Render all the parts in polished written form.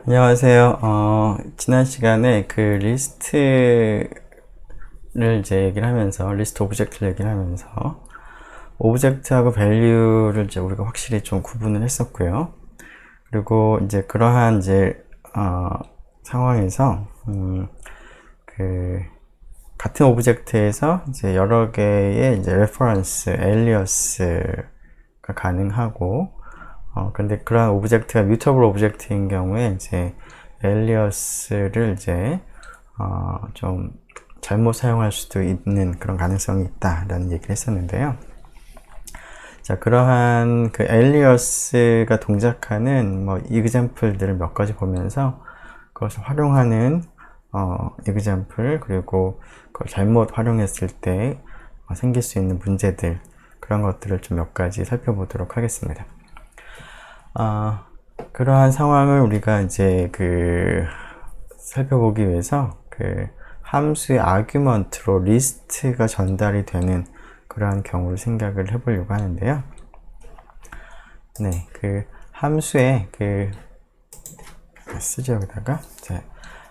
안녕하세요. 지난 시간에 그 리스트를 이제 얘기를 하면서, 리스트 오브젝트를 얘기를 하면서, 오브젝트하고 밸류를 이제 우리가 확실히 좀 구분을 했었고요. 그리고 이제 그러한 이제, 상황에서, 그, 같은 오브젝트에서 이제 여러 개의 이제 레퍼런스, 엘리어스가 가능하고, 근데 그러한 오브젝트가 뮤터블 오브젝트인 경우에 이제 엘리어스를 이제 좀 잘못 사용할 수도 있는 그런 가능성이 있다라는 얘기를 했었는데요. 자, 그러한 그 엘리어스가 동작하는 뭐 이그젬플들을 몇 가지 보면서 그것을 활용하는 이그젬플, 그리고 그걸 잘못 활용했을 때 생길 수 있는 문제들, 그런 것들을 좀 몇 가지 살펴보도록 하겠습니다. 그러한 상황을 우리가 이제 살펴보기 위해서 함수의 아규먼트로 리스트가 전달이 되는 그러한 경우를 생각을 해보려고 하는데요. 네, 함수의 쓰죠, 여기다가. 자,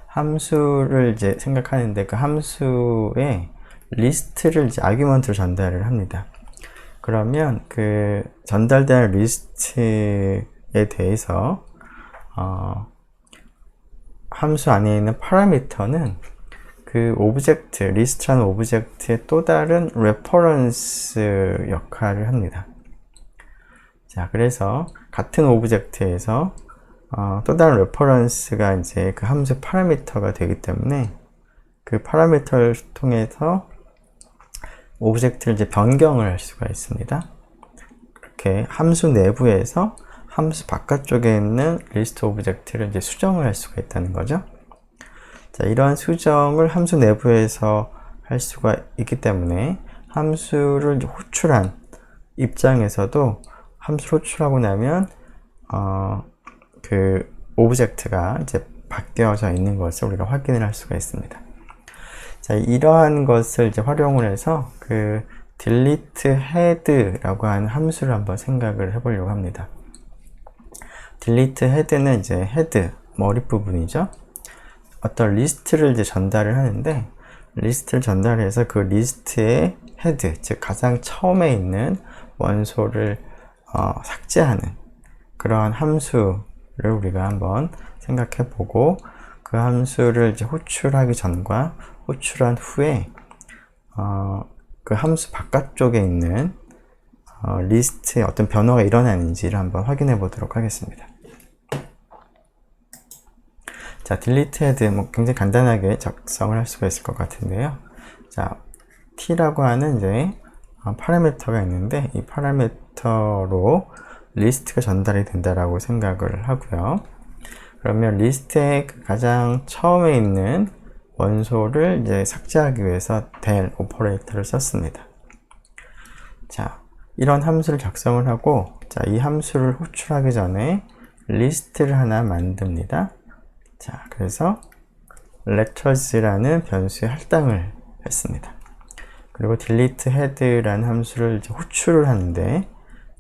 함수를 이제 생각하는데 그 함수의 리스트를 이제 아규먼트로 전달을 합니다. 그러면 전달된 리스트에 대해서 함수 안에 있는 파라미터는 그 오브젝트, 리스트라는 오브젝트의 또 다른 레퍼런스 역할을 합니다. 자, 그래서 같은 오브젝트에서 또 다른 레퍼런스가 이제 그 함수 파라미터가 되기 때문에 그 파라미터를 통해서 오브젝트를 이제 변경을 할 수가 있습니다. 이렇게 함수 내부에서 함수 바깥쪽에 있는 리스트 오브젝트를 이제 수정을 할 수가 있다는 거죠. 자, 이러한 수정을 함수 내부에서 할 수가 있기 때문에 함수를 이제 호출한 입장에서도 함수를 호출하고 나면 그 오브젝트가 이제 바뀌어져 있는 것을 우리가 확인을 할 수가 있습니다. 자, 이러한 것을 이제 활용을 해서 delete head라고 하는 함수를 한번 생각을 해보려고 합니다. delete head는 이제 head, 머리 부분이죠. 어떤 리스트를 이제 전달을 하는데, 리스트를 전달해서 그 리스트의 head, 즉 가장 처음에 있는 원소를 삭제하는 그러한 함수를 우리가 한번 생각해 보고, 그 함수를 이제 호출하기 전과 호출한 후에 그 함수 바깥쪽에 있는 리스트에 어떤 변화가 일어나는지를 한번 확인해 보도록 하겠습니다. 자, delete head 굉장히 간단하게 작성을 할 수가 있을 것 같은데요. 자, t라고 하는 이제 파라미터가 있는데 이 파라미터로 리스트가 전달이 된다라고 생각을 하고요. 그러면 리스트의 가장 처음에 있는 원소를 이제 삭제하기 위해서 del 오퍼레이터를 썼습니다. 자, 이런 함수를 작성을 하고, 자, 이 함수를 호출하기 전에 리스트를 하나 만듭니다. 자, 그래서 letters라는 변수에 할당을 했습니다. 그리고 delete head라는 함수를 이제 호출을 하는데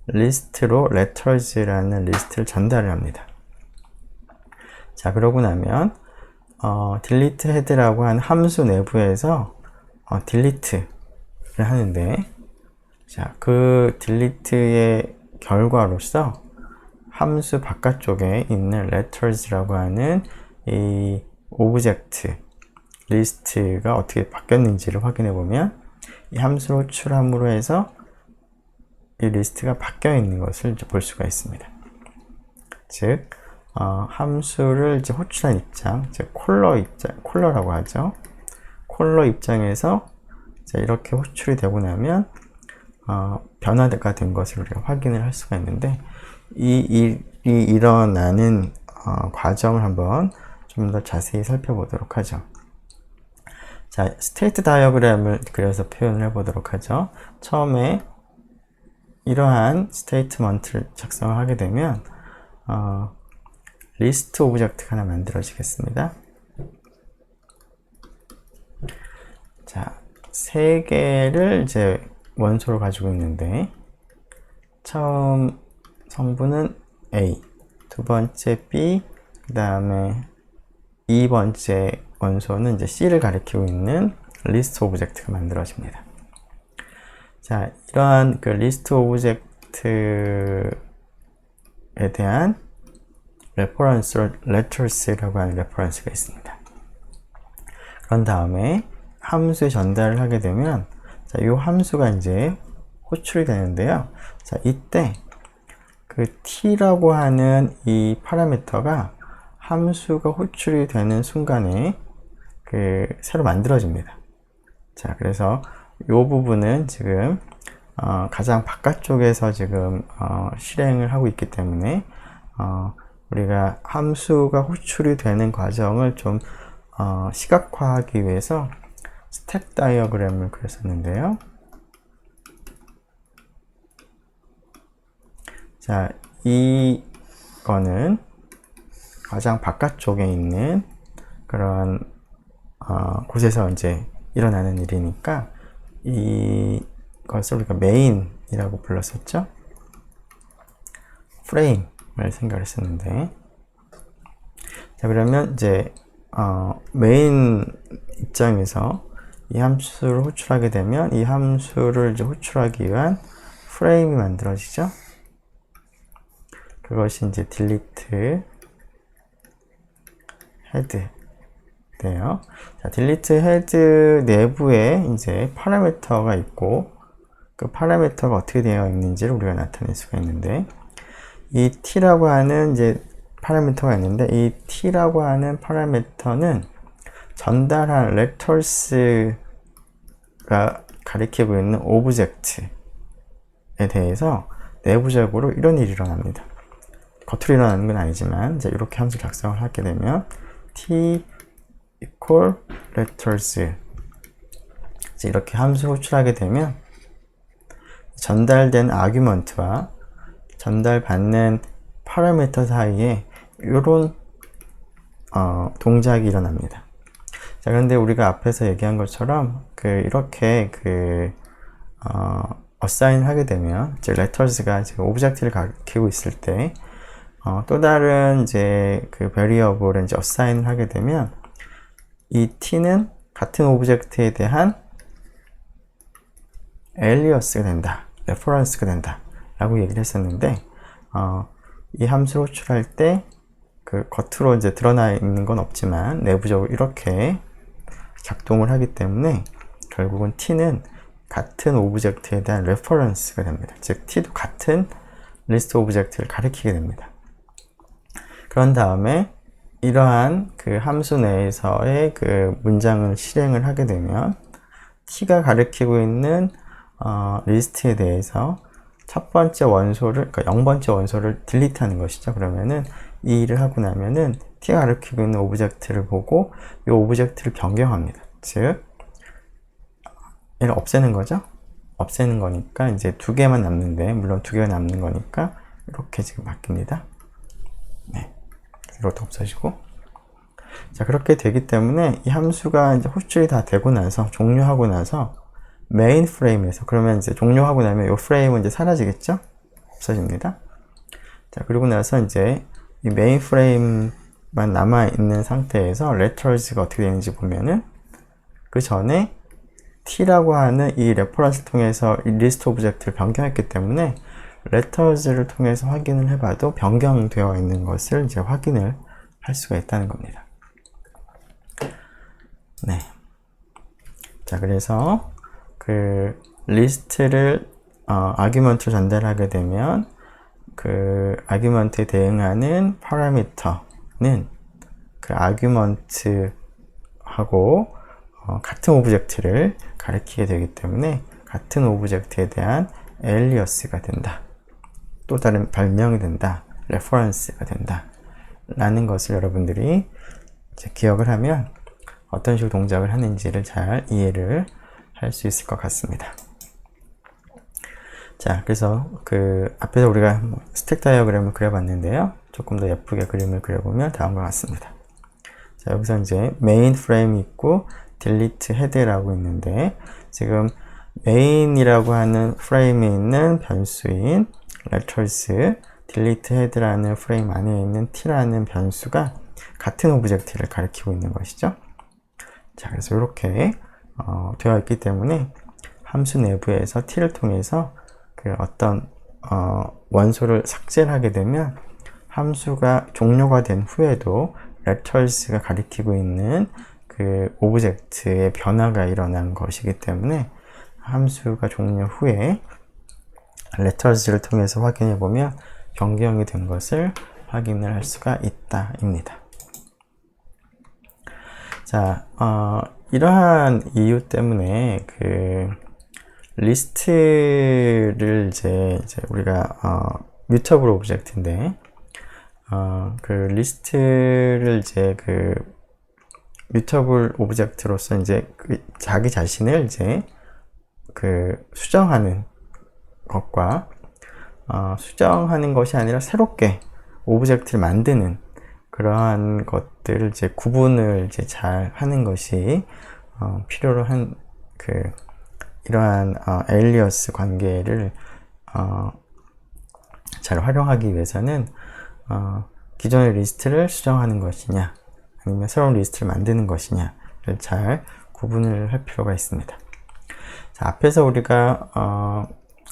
리스트로 letters라는 리스트를 전달을 합니다. 자, 그러고 나면 delete head라고 하는 함수 내부에서 delete를 하는데, 자, 그 delete의 결과로서 함수 바깥쪽에 있는 letters라고 하는 이 오브젝트 리스트가 어떻게 바뀌었는지를 확인해 보면 이 함수를 호출함으로 해서 이 리스트가 바뀌어 있는 것을 이제 볼 수가 있습니다. 즉, 함수를 이제 호출한 입장, 즉 콜러 입장, 콜러라고 하죠. 콜러 입장에서 이렇게 호출이 되고 나면 변화가 된 것을 우리가 확인을 할 수가 있는데, 이 일어나는 과정을 한번 좀 더 자세히 살펴보도록 하죠. 자, 스테이트 다이어그램을 그려서 표현을 해보도록 하죠. 처음에 이러한 스테이트먼트를 작성을 하게 되면 리스트 오브젝트가 하나 만들어지겠습니다. 자, 세 개를 이제 원소로 가지고 있는데, 처음 성분은 A, 두 번째 B, 그 다음에 2번째 원소는 이제 C를 가리키고 있는 리스트 오브젝트가 만들어집니다. 자, 이러한 그 리스트 오브젝트에 대한 레퍼런스, letters라고 하는 레퍼런스가 있습니다. 그런 다음에 함수에 전달을 하게 되면, 자, 이 함수가 이제 호출이 되는데요. 자, 이때 그 t라고 하는 이 파라미터가 함수가 호출이 되는 순간에 그 새로 만들어집니다. 자, 그래서 이 부분은 지금 가장 바깥쪽에서 지금 실행을 하고 있기 때문에 우리가 함수가 호출이 되는 과정을 좀 시각화하기 위해서 스택 다이어그램을 그렸었는데요. 자, 이거는 가장 바깥쪽에 있는 그런 곳에서 이제 일어나는 일이니까 이것을 우리가 메인이라고 불렀었죠. 프레임을 생각했었는데, 자, 그러면 이제 메인 입장에서 이 함수를 호출하게 되면 이 함수를 이제 호출하기 위한 프레임이 만들어지죠. 그것이 이제 delete head인데요. 자, delete head 내부에 이제 파라미터가 있고, 그 파라미터가 어떻게 되어 있는지를 우리가 나타낼 수가 있는데, 이 t라고 하는 이제 파라미터가 있는데, 이 t라고 하는 파라미터는 전달한 letters가 가리키고 있는 오브젝트에 대해서 내부적으로 이런 일이 일어납니다. 겉으로 일어나는 건 아니지만, 이제 이렇게 함수 작성을 하게 되면 t equal letters, 이렇게 함수 호출하게 되면 전달된 아규먼트와 전달받는 파라미터 사이에 이런 동작이 일어납니다. 자, 그런데 우리가 앞에서 얘기한 것처럼 이렇게 assign 하게 되면, 즉 letters가 지금 오브젝트를 가리키고 있을 때 또 다른 이제 그 variable을 이제 assign 하게 되면 이 t는 같은 오브젝트에 대한 alias가 된다, reference가 된다 라고 얘기를 했었는데, 이 함수를 호출할 때 그 겉으로 이제 드러나 있는 건 없지만 내부적으로 이렇게 작동을 하기 때문에 결국은 t는 같은 오브젝트에 대한 reference가 됩니다. 즉 t도 같은 리스트 오브젝트를 가리키게 됩니다. 그런 다음에 이러한 그 함수 내에서의 그 문장을 실행을 하게 되면 t가 가리키고 있는 리스트에 대해서 첫 번째 원소를, 그러니까 0번째 원소를 딜리트 하는 것이죠. 그러면은 이 일을 하고 나면은 t가 가리키고 있는 오브젝트를 보고 이 오브젝트를 변경합니다. 즉 얘를 없애는 거죠. 없애는 거니까 이제 2개만 남는데, 물론 2개가 남는 거니까 이렇게 지금 바뀝니다. 네, 이것도 없어지고. 자, 그렇게 되기 때문에 이 함수가 이제 호출이 다 되고 나서, 종료하고 나서 메인 프레임에서, 그러면 이제 종료하고 나면 이 프레임은 이제 사라지겠죠? 없어집니다. 자, 그리고 나서 이제 이 메인 프레임만 남아있는 상태에서 letters가 어떻게 되는지 보면은 그 전에 t라고 하는 이 레퍼런스를 통해서 이 리스트 오브젝트를 변경했기 때문에 letters를 통해서 확인을 해봐도 변경되어 있는 것을 이제 확인을 할 수가 있다는 겁니다. 네. 자, 그래서 그 리스트를 아규먼트로 전달하게 되면 그 아규먼트에 대응하는 파라미터는 그 아규먼트하고 같은 오브젝트를 가리키게 되기 때문에 같은 오브젝트에 대한 alias가 된다, 또 다른 발명이 된다, reference가 된다 라는 것을 여러분들이 이제 기억을 하면 어떤 식으로 동작을 하는지를 잘 이해를 할 수 있을 것 같습니다. 자, 그래서 그 앞에서 우리가 스택 다이어그램을 그려봤는데요. 조금 더 예쁘게 그림을 그려보면 다음과 같습니다. 자, 여기서 이제 메인 프레임이 있고 delete head라고 있는데, 지금 메인이라고 하는 프레임에 있는 변수인 letters delete head라는 프레임 안에 있는 t라는 변수가 같은 오브젝트를 가리키고 있는 것이죠. 자, 그래서 이렇게 되어 있기 때문에 함수 내부에서 t를 통해서 그 어떤 원소를 삭제를 하게 되면 함수가 종료가 된 후에도 letters가 가리키고 있는 그 오브젝트의 변화가 일어난 것이기 때문에 함수가 종료 후에 letters를 통해서 확인해 보면 변경이 된 것을 확인을 할 수가 있다 입니다. 자, 이러한 이유 때문에 그 리스트를 이제 우리가 뮤터블 오브젝트인데 그 리스트를 이제 그 뮤터블 오브젝트로서 이제 자기 자신을 이제 그 수정하는 것과 수정하는 것이 아니라 새롭게 오브젝트를 만드는 그러한 것들을 이제 구분을 이제 잘 하는 것이 필요로 한 그 이러한 에일리어스 관계를 잘 활용하기 위해서는 기존의 리스트를 수정하는 것이냐 아니면 새로운 리스트를 만드는 것이냐를 잘 구분을 할 필요가 있습니다. 자, 앞에서 우리가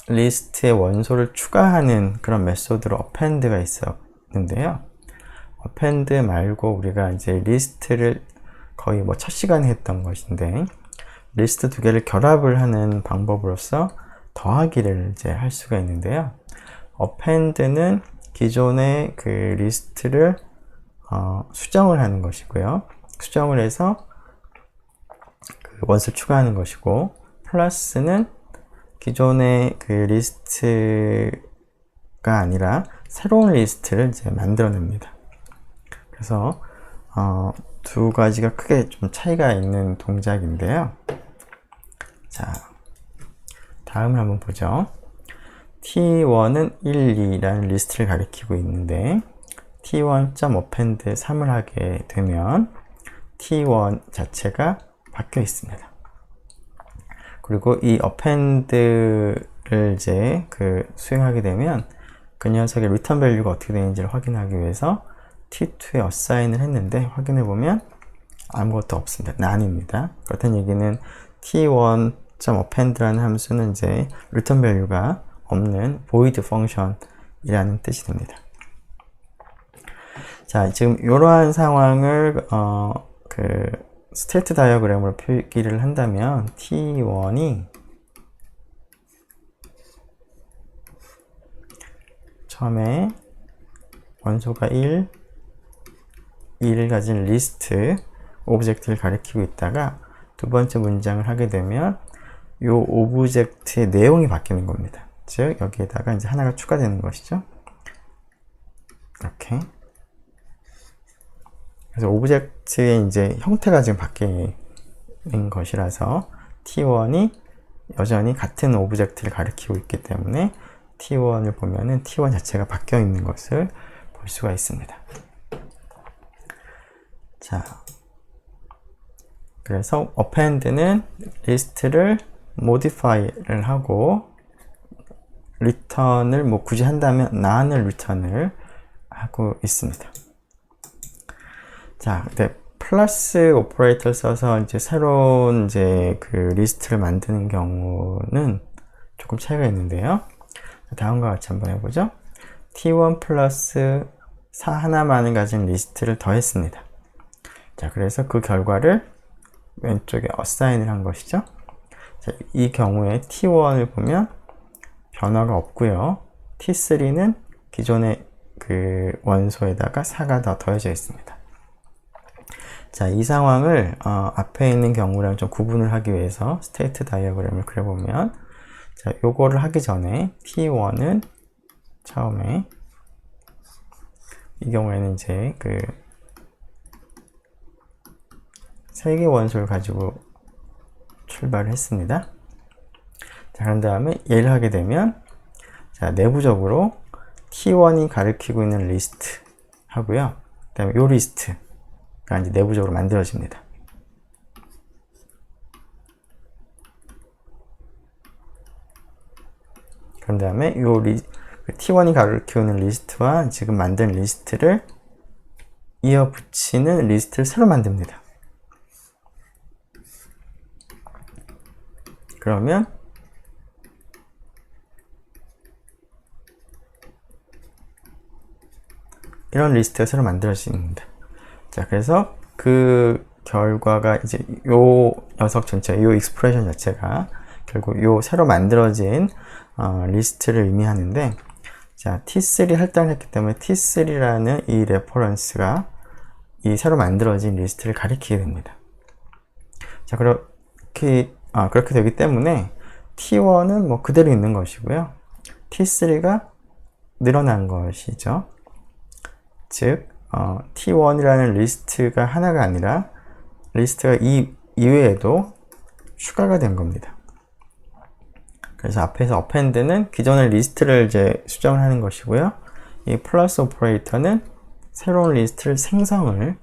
리스트에 원소를 추가하는 그런 메소드로 append가 있었는데요. append 말고 우리가 이제 리스트를 거의 뭐 첫 시간에 했던 것인데 리스트 두 개를 결합을 하는 방법으로서 더하기를 이제 할 수가 있는데요. append는 기존의 그 리스트를 수정을 하는 것이고요. 수정을 해서 그 원소를 추가하는 것이고 플러스는 기존의 그 리스트가 아니라 새로운 리스트를 이제 만들어냅니다. 그래서 두 가지가 크게 좀 차이가 있는 동작인데요. 자, 다음을 한번 보죠. t1은 1, 2라는 리스트를 가리키고 있는데 t1.append 3을 하게 되면 t1 자체가 바뀌어 있습니다. 그리고 이 append를 이제 그 수행하게 되면 그 녀석의 return value가 어떻게 되는지를 확인하기 위해서 t2에 assign을 했는데 확인해 보면 아무것도 없습니다. none입니다. 그렇다는 얘기는 t1.append라는 함수는 이제 return value가 없는 void function이라는 뜻이 됩니다. 자, 지금 이러한 상황을 그 스테이트 다이어그램으로 표기를 한다면 t1이 처음에 원소가 1을 가진 리스트 오브젝트를 가리키고 있다가 두 번째 문장을 하게 되면 이 오브젝트의 내용이 바뀌는 겁니다. 즉 여기에다가 이제 하나가 추가되는 것이죠. 이렇게. 그래서 오브젝트의 이제 형태가 지금 바뀌는 것이라서 t1이 여전히 같은 오브젝트를 가리키고 있기 때문에 t1을 보면은 t1 자체가 바뀌어 있는 것을 볼 수가 있습니다. 자, 그래서 append는 리스트를 modify를 하고 return을 뭐 굳이 한다면 none을 return을 하고 있습니다. 자, 근데 플러스 오퍼레이터를 써서 이제 새로운 이제 그 리스트를 만드는 경우는 조금 차이가 있는데요. 다음과 같이 한번 해보죠. t1 플러스 4 하나만을 가진 리스트를 더했습니다. 자, 그래서 그 결과를 왼쪽에 assign을 한 것이죠. 자, 이 경우에 t1을 보면 변화가 없고요. t3는 기존의 그 원소에다가 4가 더 더해져 있습니다. 자, 이 상황을 앞에 있는 경우랑 좀 구분을 하기 위해서 스테이트 다이어그램을 그려보면 자, 요거를 하기 전에 t1은 처음에 이 경우에는 이제 그 3개 원소를 가지고 출발을 했습니다. 자, 그런 다음에 얘를 하게 되면 자, 내부적으로 t1이 가리키고 있는 리스트 하고요. 그 다음에 요 리스트가 이제 내부적으로 만들어집니다. 그런 다음에 요 그 T1이 가리키는 리스트와 지금 만든 리스트를 이어 붙이는 리스트를 새로 만듭니다. 그러면 이런 리스트가 새로 만들어집니다. 자, 그래서 그 결과가 이제 요 녀석 전체, 요 익스프레션 자체가 결국 요 새로 만들어진 리스트를 의미하는데, 자, T3 할당을 했기 때문에 T3라는 이 레퍼런스가 이 새로 만들어진 리스트를 가리키게 됩니다. 자, 그렇게 되기 때문에 T1은 뭐 그대로 있는 것이고요. T3가 늘어난 것이죠. 즉, T1이라는 리스트가 하나가 아니라 리스트가 이 이외에도 추가가 된 겁니다. 그래서 앞에서 append는 기존의 리스트를 이제 수정을 하는 것이고요. 이 플러스 오퍼레이터는 새로운 리스트를 생성을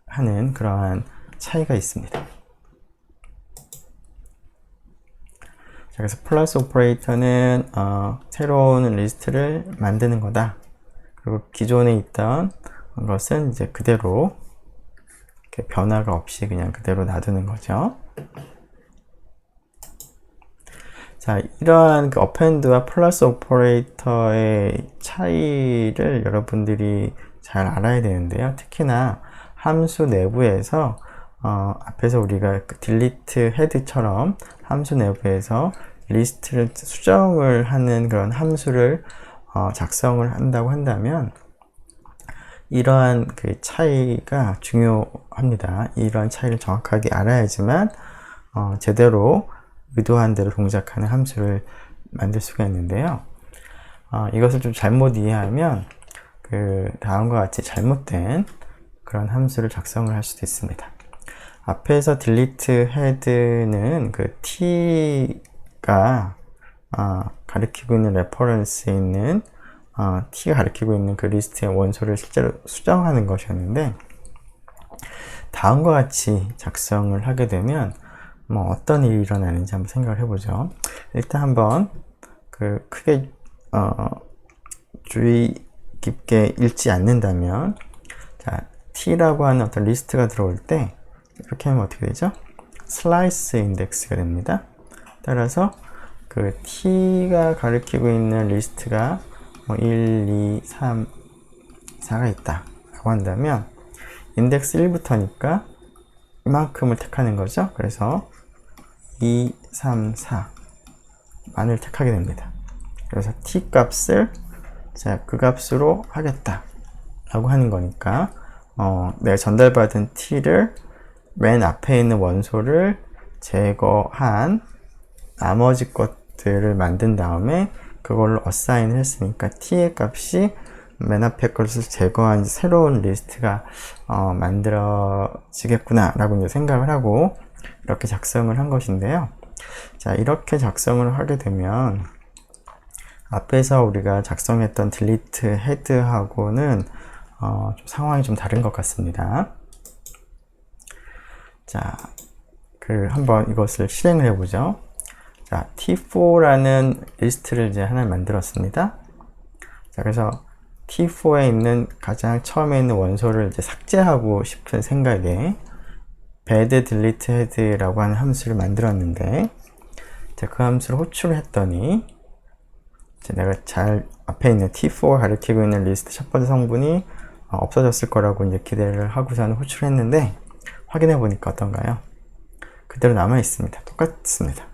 하는 그러한 차이가 있습니다. 자, 그래서 플러스 오퍼레이터는 새로운 리스트를 만드는 거다. 그리고 기존에 있던 것은 이제 그대로 이렇게 변화가 없이 그냥 그대로 놔두는 거죠. 자, 이러한 그 append와 플러스 오퍼레이터의 차이를 여러분들이 잘 알아야 되는데요. 특히나 함수 내부에서 앞에서 우리가 그 delete head처럼 함수 내부에서 리스트를 수정을 하는 그런 함수를 작성을 한다고 한다면 이러한 그 차이가 중요합니다. 이러한 차이를 정확하게 알아야지만 제대로 의도한 대로 동작하는 함수를 만들 수가 있는데요. 이것을 좀 잘못 이해하면 그 다음과 같이 잘못된 그런 함수를 작성을 할 수도 있습니다. 앞에서 delete head는 그 t가 가리키고 있는 레퍼런스에 있는 t가 가리키고 있는 그 리스트의 원소를 실제로 수정하는 것이었는데, 다음과 같이 작성을 하게 되면 뭐 어떤 일이 일어나는지 한번 생각을 해보죠. 일단 한번 그 크게 주의 깊게 읽지 않는다면, 자, t라고 하는 어떤 리스트가 들어올 때 이렇게 하면 어떻게 되죠? 슬라이스 인덱스가 됩니다. 따라서 그 t가 가리키고 있는 리스트가 뭐 1, 2, 3, 4가 있다 라고 한다면 인덱스 1부터니까 이만큼을 택하는 거죠. 그래서 2, 3, 4만을 택하게 됩니다. 그래서 t 값을 그 값으로 하겠다 라고 하는 거니까 내가 전달받은 t를 맨 앞에 있는 원소를 제거한 나머지 것들을 만든 다음에 그걸로 어사인을 했으니까 t의 값이 맨 앞에 것을 제거한 새로운 리스트가 만들어지겠구나 라고 이제 생각을 하고 이렇게 작성을 한 것인데요. 자, 이렇게 작성을 하게 되면 앞에서 우리가 작성했던 delete head하고는 상황이 좀 다른 것 같습니다. 자, 한번 이것을 실행을 해보죠. 자, T4라는 리스트를 이제 하나 만들었습니다. 자, 그래서 T4에 있는 가장 처음에 있는 원소를 이제 삭제하고 싶은 생각에 bed delete head라고 하는 함수를 만들었는데, 자, 그 함수를 호출을 했더니 내가 앞에 있는 T4가 가리키고 있는 리스트 첫 번째 성분이 없어졌을 거라고 이제 기대를 하고서는 호출을 했는데, 확인해 보니까 어떤가요? 그대로 남아 있습니다. 똑같습니다.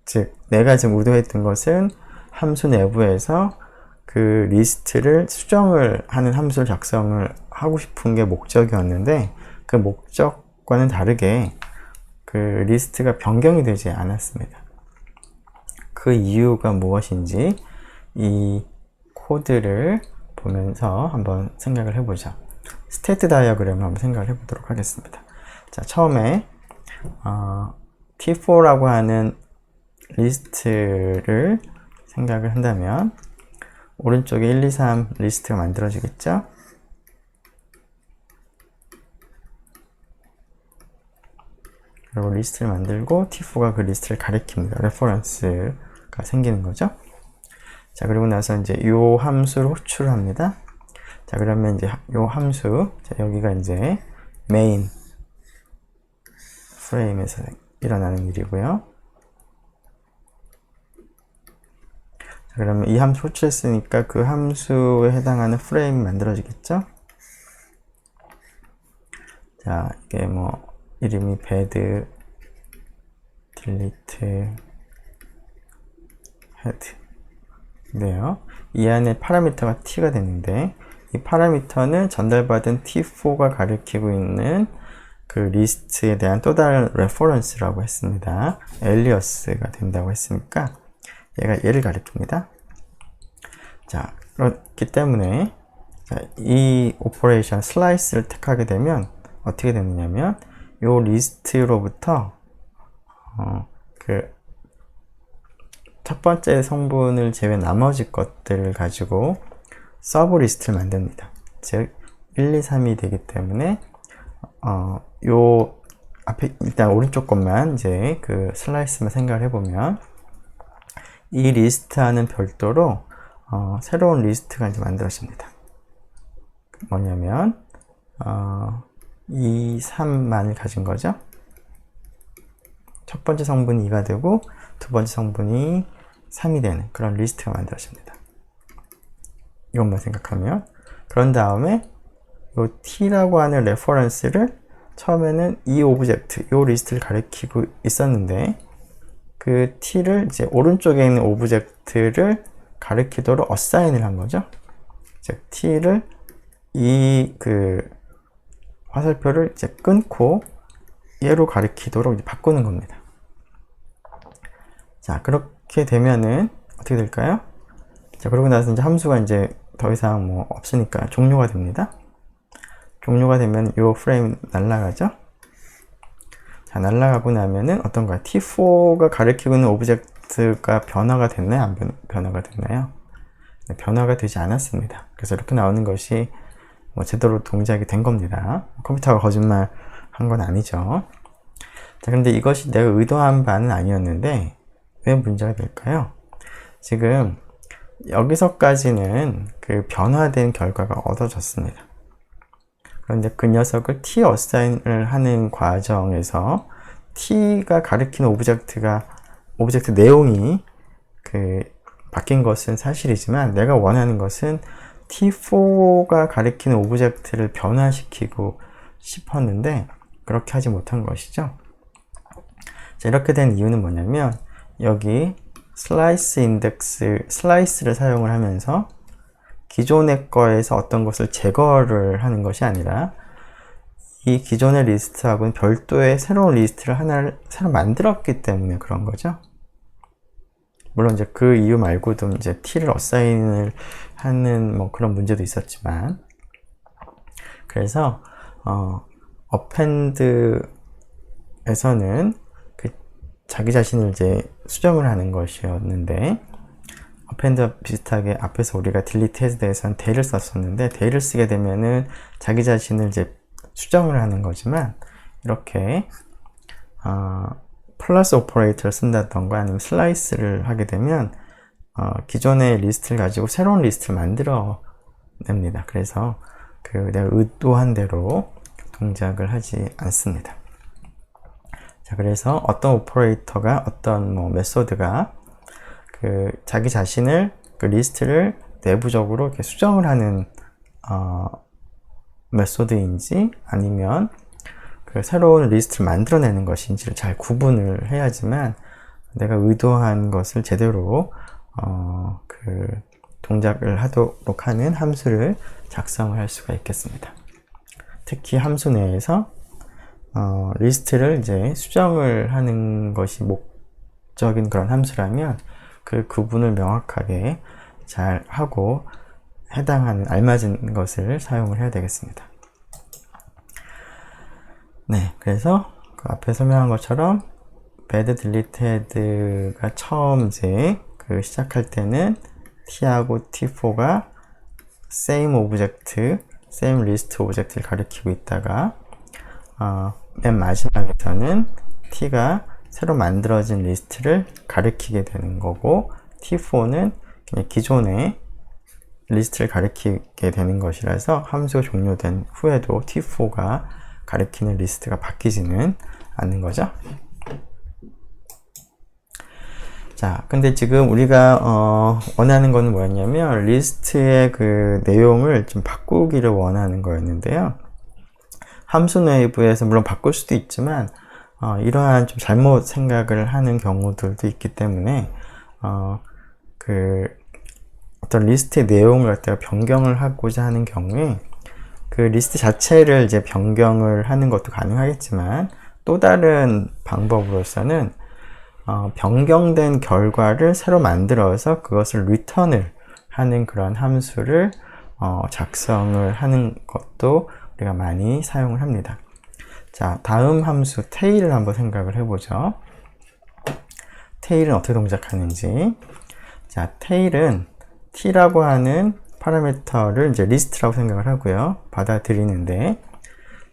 즉, 내가 지금 의도했던 것은 함수 내부에서 그 리스트를 수정을 하는 함수를 작성을 하고 싶은 게 목적이었는데, 그 목적과는 다르게 그 리스트가 변경이 되지 않았습니다. 그 이유가 무엇인지 이 코드를 보면서 한번 생각을 해보죠. 스테이트 다이어그램을 한번 생각을 해보도록 하겠습니다. 자, 처음에 T4라고 하는 리스트를 생각을 한다면 오른쪽에 1, 2, 3 리스트가 만들어지겠죠? 그리고 리스트를 만들고 T4가 그 리스트를 가리킵니다. 레퍼런스가 생기는 거죠. 자, 그리고 나서 이제 요 함수를 호출을 합니다. 자, 그러면 이제 요 함수, 자, 여기가 이제 메인 프레임에서 일어나는 일이고요. 자, 그러면 이 함수 호출했으니까 그 함수에 해당하는 프레임이 만들어지겠죠? 자, 이게 뭐 이름이 bed, delete, head 인데요. 이 안에 파라미터가 t가 되는데 이 파라미터는 전달받은 t4가 가리키고 있는 그 리스트에 대한 또 다른 레퍼런스라고 했습니다. 엘리어스가 된다고 했으니까 얘가 얘를 가리킵니다. 자, 그렇기 때문에 자, 이 오퍼레이션 슬라이스를 택하게 되면 어떻게 되느냐면 요 리스트로부터 그 첫 번째 성분을 제외 나머지 것들을 가지고 서브 리스트를 만듭니다. 즉 1, 2, 3이 되기 때문에 요 앞에 일단 오른쪽 것만 이제 그 슬라이스만 생각을 해보면 이 리스트와는 별도로 새로운 리스트가 이제 만들어집니다. 뭐냐면 2, 3만을 가진 거죠. 첫 번째 성분이 2가 되고 두 번째 성분이 3이 되는 그런 리스트가 만들어집니다. 이것만 생각하면 그런 다음에 이 t라고 하는 레퍼런스를 처음에는 이 오브젝트, 이 리스트를 가리키고 있었는데 그 t를 이제 오른쪽에 있는 오브젝트를 가리키도록 어사인을 한 거죠. 즉 t를 이 그 화살표를 이제 끊고 얘로 가리키도록 이제 바꾸는 겁니다. 자, 그렇게 되면은 어떻게 될까요? 자, 그러고 나서 이제 함수가 이제 더 이상 뭐 없으니까 종료가 됩니다. 종료가 되면 이 프레임 날아가죠. 자, 날아가고 나면은 어떤가요? t4가 가리키고 있는 오브젝트가 변화가 됐나요? 안 변화가 됐나요? 네, 변화가 되지 않았습니다. 그래서 이렇게 나오는 것이 뭐 제대로 동작이 된 겁니다. 컴퓨터가 거짓말 한 건 아니죠. 자, 근데 이것이 내가 의도한 바는 아니었는데 왜 문제가 될까요? 지금 여기서까지는 그 변화된 결과가 얻어졌습니다. 그런데 그 녀석을 t 어사인을 하는 과정에서 t가 가리키는 오브젝트 내용이 그 바뀐 것은 사실이지만 내가 원하는 것은 t4가 가리키는 오브젝트를 변화시키고 싶었는데 그렇게 하지 못한 것이죠. 자, 이렇게 된 이유는 뭐냐면 여기 슬라이스 인덱스, 슬라이스를 사용을 하면서 기존의 거에서 어떤 것을 제거를 하는 것이 아니라 이 기존의 리스트하고는 별도의 새로운 리스트를 하나를 새로 만들었기 때문에 그런 거죠. 물론 이제 그 이유 말고도 이제 t를 어사인을 하는 뭐 그런 문제도 있었지만 그래서 append에서는 그 자기 자신을 이제 수정을 하는 것이었는데 append와 비슷하게 앞에서 우리가 delete head에 대해서는 대를 썼었는데 대를 쓰게 되면은 자기 자신을 이제 수정을 하는 거지만 이렇게 플러스 오퍼레이터를 쓴다던가 아니면 슬라이스를 하게 되면 기존의 리스트를 가지고 새로운 리스트를 만들어 냅니다. 그래서 그 내가 의도한 대로 동작을 하지 않습니다. 자, 그래서 어떤 오퍼레이터가 어떤 뭐 메소드가 그 자기 자신을 그 리스트를 내부적으로 이렇게 수정을 하는 메소드인지 아니면 그 새로운 리스트를 만들어내는 것인지를 잘 구분을 해야지만 내가 의도한 것을 제대로 그 동작을 하도록 하는 함수를 작성을 할 수가 있겠습니다. 특히 함수 내에서 리스트를 이제 수정을 하는 것이 목적인 그런 함수라면 그 구분을 명확하게 잘 하고 해당하는 알맞은 것을 사용을 해야 되겠습니다. 네, 그래서 그 앞에 설명한 것처럼 bed delete head가 처음 이제 그 시작할 때는 t하고 t4가 same object, same list object를 가리키고 있다가 맨 마지막에서는 t가 새로 만들어진 리스트를 가리키게 되는 거고 t4는 그냥 기존의 리스트를 가리키게 되는 것이라서 함수가 종료된 후에도 t4가 가리키는 리스트가 바뀌지는 않는 거죠. 자, 근데 지금 우리가 원하는 거는 뭐였냐면 리스트의 그 내용을 좀 바꾸기를 원하는 거였는데요. 함수 내부에서 물론 바꿀 수도 있지만 이러한 좀 잘못 생각을 하는 경우들도 있기 때문에 어떤 리스트의 내용을 갖다가 변경을 하고자 하는 경우에 그 리스트 자체를 이제 변경을 하는 것도 가능하겠지만 또 다른 방법으로서는 변경된 결과를 새로 만들어서 그것을 리턴을 하는 그런 함수를 작성을 하는 것도 우리가 많이 사용을 합니다. 자, 다음 함수 tail을 한번 생각을 해보죠. tail은 어떻게 동작하는지. 자, tail은 t라고 하는 파라미터를 이제 리스트라고 생각을 하고요. 받아들이는데,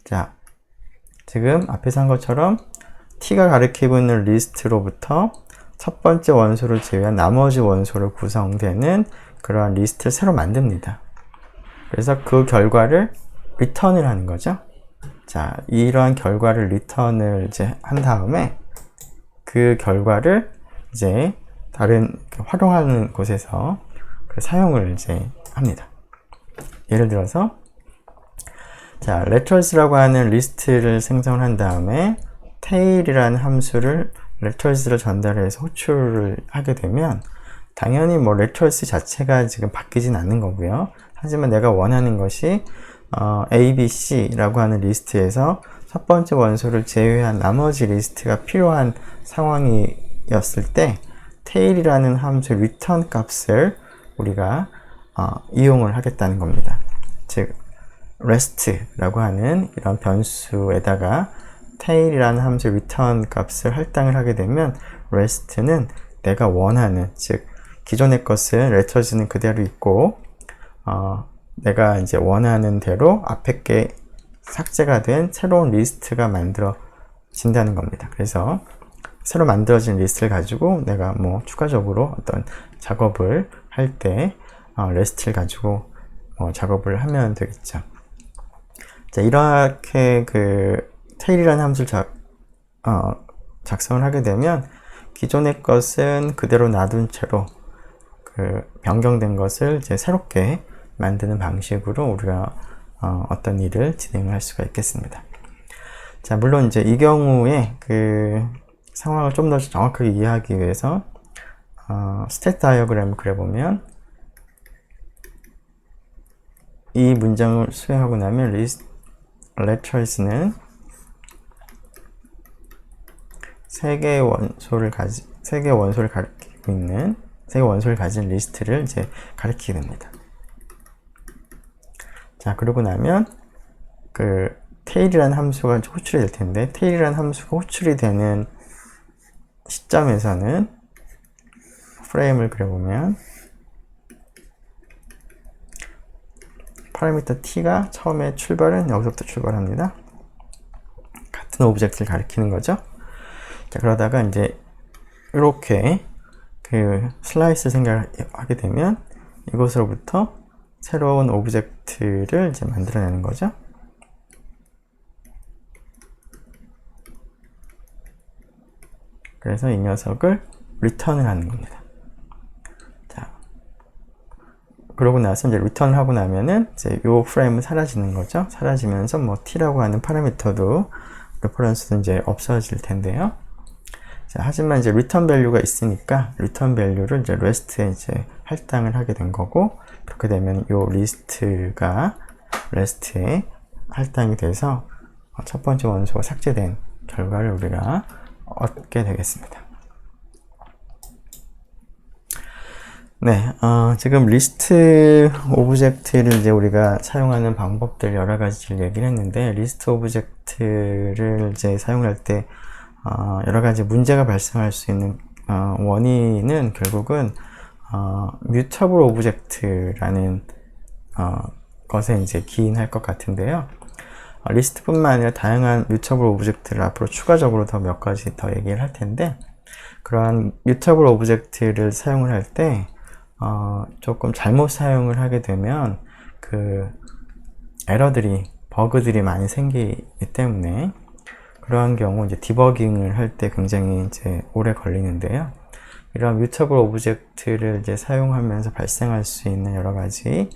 자, 지금 앞에서 한 것처럼 t가 가리키고 있는 리스트로부터 첫 번째 원소를 제외한 나머지 원소로 구성되는 그러한 리스트를 새로 만듭니다. 그래서 그 결과를 리턴을 하는 거죠. 자, 이러한 결과를 리턴을 이제 한 다음에 그 결과를 이제 다른 활용하는 곳에서 그 사용을 이제 합니다. 예를 들어서 자, letters라고 하는 리스트를 생성한 다음에 tail이라는 함수를 letters를 전달해서 호출을 하게 되면 당연히 뭐 letters 자체가 지금 바뀌진 않는 거고요. 하지만 내가 원하는 것이 ABC라고 하는 리스트에서 첫 번째 원소를 제외한 나머지 리스트가 필요한 상황이었을 때 tail이라는 함수 return 값을 우리가 이용을 하겠다는 겁니다. 즉 rest라고 하는 이런 변수에다가 tail이라는 함수 return 값을 할당을 하게 되면 rest는 내가 원하는, 즉 기존의 것은 letters는 그대로 있고 내가 이제 원하는 대로 앞에 게 삭제가 된 새로운 리스트가 만들어진다는 겁니다. 그래서 새로 만들어진 리스트를 가지고 내가 뭐 추가적으로 어떤 작업을 할 때 rest를 가지고 작업을 하면 되겠죠. 자, 이렇게 그 tail이라는 함수를 작성을 하게 되면 기존의 것은 그대로 놔둔 채로 그 변경된 것을 이제 새롭게 만드는 방식으로 우리가 어떤 일을 진행을 할 수가 있겠습니다. 자, 물론 이제 이 경우에 그 상황을 좀 더 정확하게 이해하기 위해서 스탯 다이어그램을 그려보면 이 문장을 수행하고 나면 letters는 세 개의 원소를 가리키고 있는 세 개의 원소를 가진 리스트를 이제 가리키게 됩니다. 자, 그러고 나면 그 tail이라는 함수가 호출이 될 텐데 tail이라는 함수가 호출이 되는 시점에서는 프레임을 그려보면 파라미터 t가 처음에 출발은 여기서부터 출발합니다. 같은 오브젝트를 가리키는 거죠. 자, 그러다가 이제 이렇게 그 슬라이스 생각하게 되면 이것으로부터 새로운 오브젝트를 이제 만들어내는 거죠. 그래서 이 녀석을 리턴을 하는 겁니다. 자, 그러고 나서 이제 리턴을 하고 나면은 이제 요 프레임은 사라지는 거죠. 사라지면서 뭐 t라고 하는 파라미터도 레퍼런스도 이제 없어질 텐데요. 자, 하지만 이제 return value가 있으니까 return value를 이제 rest에 이제 할당을 하게 된 거고, 그렇게 되면 요 리스트가 rest에 할당이 돼서 첫 번째 원소가 삭제된 결과를 우리가 얻게 되겠습니다. 네, 지금 리스트 오브젝트를 이제 우리가 사용하는 방법들 여러 가지를 얘기를 했는데, 리스트 오브젝트를 이제 사용할 때 여러 가지 문제가 발생할 수 있는 원인은 결국은 뮤터블 오브젝트라는 것에 이제 기인할 것 같은데요. 리스트뿐만 아니라 다양한 뮤터블 오브젝트를 앞으로 추가적으로 더 몇 가지 더 얘기를 할 텐데, 그러한 뮤터블 오브젝트를 사용을 할 때 조금 잘못 사용을 하게 되면 그 에러들이, 버그들이 많이 생기기 때문에 그러한 경우 이제 디버깅을 할 때 굉장히 이제 오래 걸리는데요. 이런 뮤터블 오브젝트를 이제 사용하면서 발생할 수 있는 여러 가지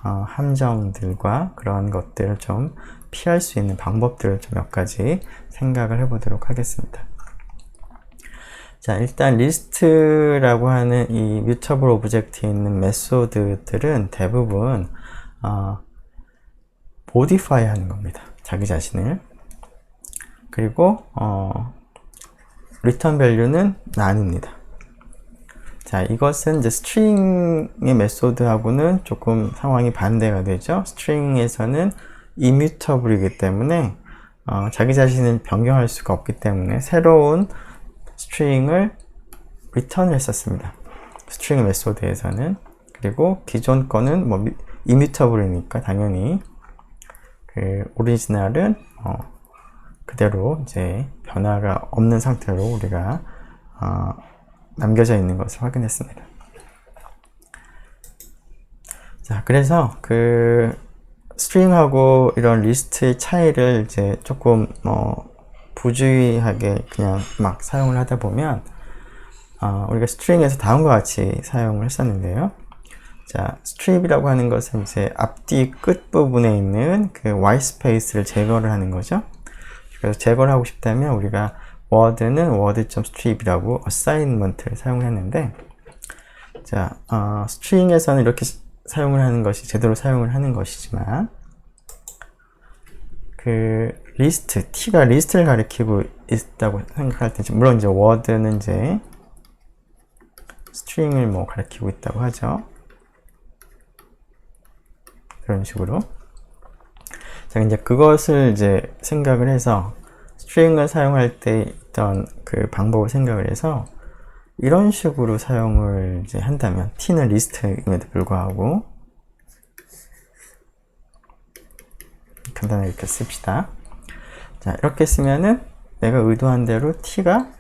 함정들과 그런 것들을 좀 피할 수 있는 방법들을 좀 몇 가지 생각을 해보도록 하겠습니다. 자, 일단 리스트라고 하는 이 뮤터블 오브젝트에 있는 메소드들은 대부분 모디파이 하는 겁니다. 자기 자신을. 그리고 return value는 none입니다. 자, 이것은 이제 스트링의 메소드하고는 조금 상황이 반대가 되죠. 스트링에서는 immutable이기 때문에 자기 자신을 변경할 수가 없기 때문에 새로운 스트링을 return을 했었습니다. 스트링 메소드에서는. 그리고 기존 거는 뭐 immutable이니까 당연히 그 오리지널은 그대로 이제 변화가 없는 상태로 우리가 남겨져 있는 것을 확인했습니다. 자, 그래서 그 스트링하고 이런 리스트의 차이를 이제 조금 부주의하게 그냥 막 사용을 하다 보면 우리가 스트링에서 다음과 같이 사용을 했었는데요. 자, 스트립이라고 하는 것은 이제 앞뒤 끝 부분에 있는 그 white space를 제거를 하는 거죠. 그래서 제거를 하고 싶다면 우리가 word는 word.strip이라고 assignment를 사용했는데, 자, 스트링에서는 이렇게 사용을 하는 것이 제대로 사용을 하는 것이지만, 그 리스트, t가 리스트를 가리키고 있다고 생각할 때, 물론 이제 word는 이제 스트링을 뭐 가리키고 있다고 하죠. 그런 식으로. 자, 이제 그것을 이제 생각을 해서 스트링을 사용할 때 있던 그 방법을 생각을 해서 이런 식으로 사용을 이제 한다면, t는 리스트임에도 불구하고 간단하게 이렇게 씁시다. 자, 이렇게 쓰면은 내가 의도한 대로 t가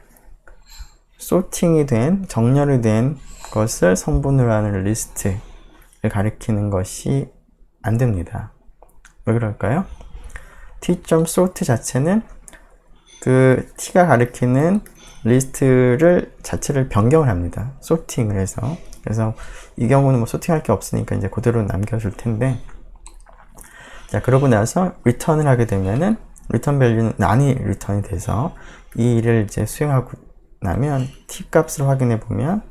소팅이 된, 정렬이 된 것을 성분으로 하는 리스트를 가리키는 것이 안 됩니다. 왜 그럴까요? t.sort 자체는 그 t가 가리키는 리스트를 자체를 변경을 합니다. 소팅을 해서. 그래서 이 경우는 뭐 소팅할 게 없으니까 이제 그대로 남겨줄 텐데, 자, 그러고 나서 return을 하게 되면은 return value는 none이 return이 돼서 이 일을 이제 수행하고 나면 t 값을 확인해 보면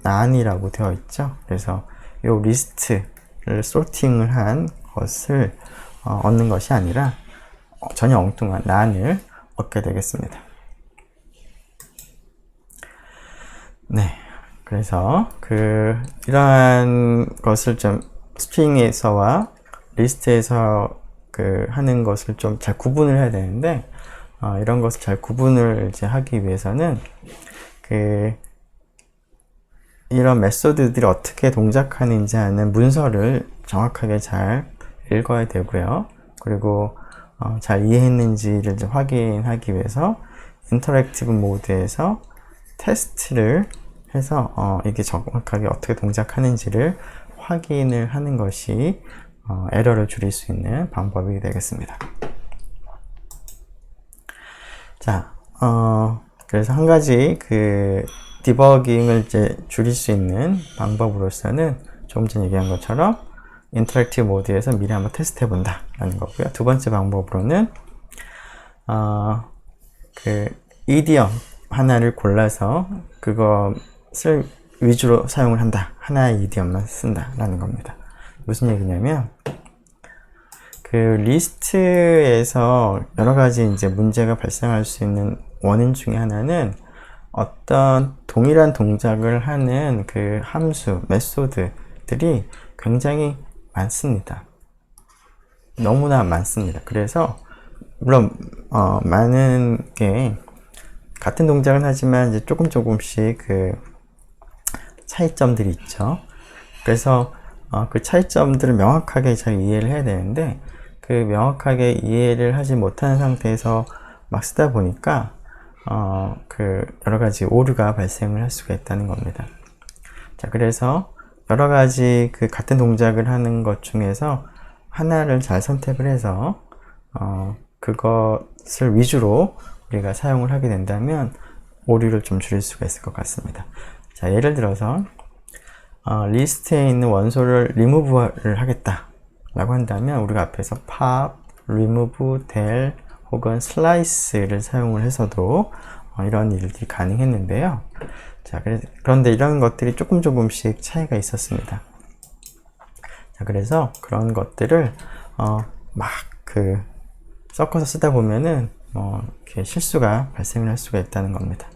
none이라고 되어 있죠. 그래서 이 리스트를 sorting을 한 것을 얻는 것이 아니라 전혀 엉뚱한 none을 얻게 되겠습니다. 네, 그래서 이러한 것을 좀 스트링에서와 리스트에서 하는 것을 좀 잘 구분을 해야 되는데, 이런 것을 잘 구분을 이제 하기 위해서는 이런 메소드들이 어떻게 동작하는지 하는 문서를 정확하게 잘 읽어야 되고요. 그리고 잘 이해했는지를 이제 확인하기 위해서 인터랙티브 모드에서 테스트를 해서 이게 정확하게 어떻게 동작하는지를 확인을 하는 것이 에러를 줄일 수 있는 방법이 되겠습니다. 자, 그래서 한 가지 디버깅을 이제 줄일 수 있는 방법으로서는 조금 전에 얘기한 것처럼 인터랙티브 모드에서 미리 한번 테스트 해본다 라는 거고요. 두 번째 방법으로는 이디엄 하나를 골라서 그것을 위주로 사용을 한다. 하나의 이디엄만 쓴다 라는 겁니다. 무슨 얘기냐면, 리스트에서 여러 가지 이제 문제가 발생할 수 있는 원인 중에 하나는 어떤 동일한 동작을 하는 함수, 메소드들이 굉장히 많습니다. 너무나 많습니다. 그래서 물론 많은 게 같은 동작을 하지만 이제 조금씩 차이점들이 있죠. 그래서 그 차이점들을 명확하게 잘 이해를 해야 되는데, 명확하게 이해를 하지 못하는 상태에서 막 쓰다 보니까 여러 가지 오류가 발생을 할 수가 있다는 겁니다. 자, 그래서 여러 가지 그 같은 동작을 하는 것 중에서 하나를 잘 선택을 해서 그것을 위주로 우리가 사용을 하게 된다면 오류를 좀 줄일 수가 있을 것 같습니다. 자, 예를 들어서 리스트에 있는 원소를 리무브를 하겠다 라고 한다면 우리가 앞에서 pop, remove, del 혹은 slice를 사용을 해서도 이런 일들이 가능했는데요. 자, 그런데 이런 것들이 조금씩 차이가 있었습니다. 자, 그래서 그런 것들을 막 섞어서 쓰다 보면은 이렇게 실수가 발생을 할 수가 있다는 겁니다.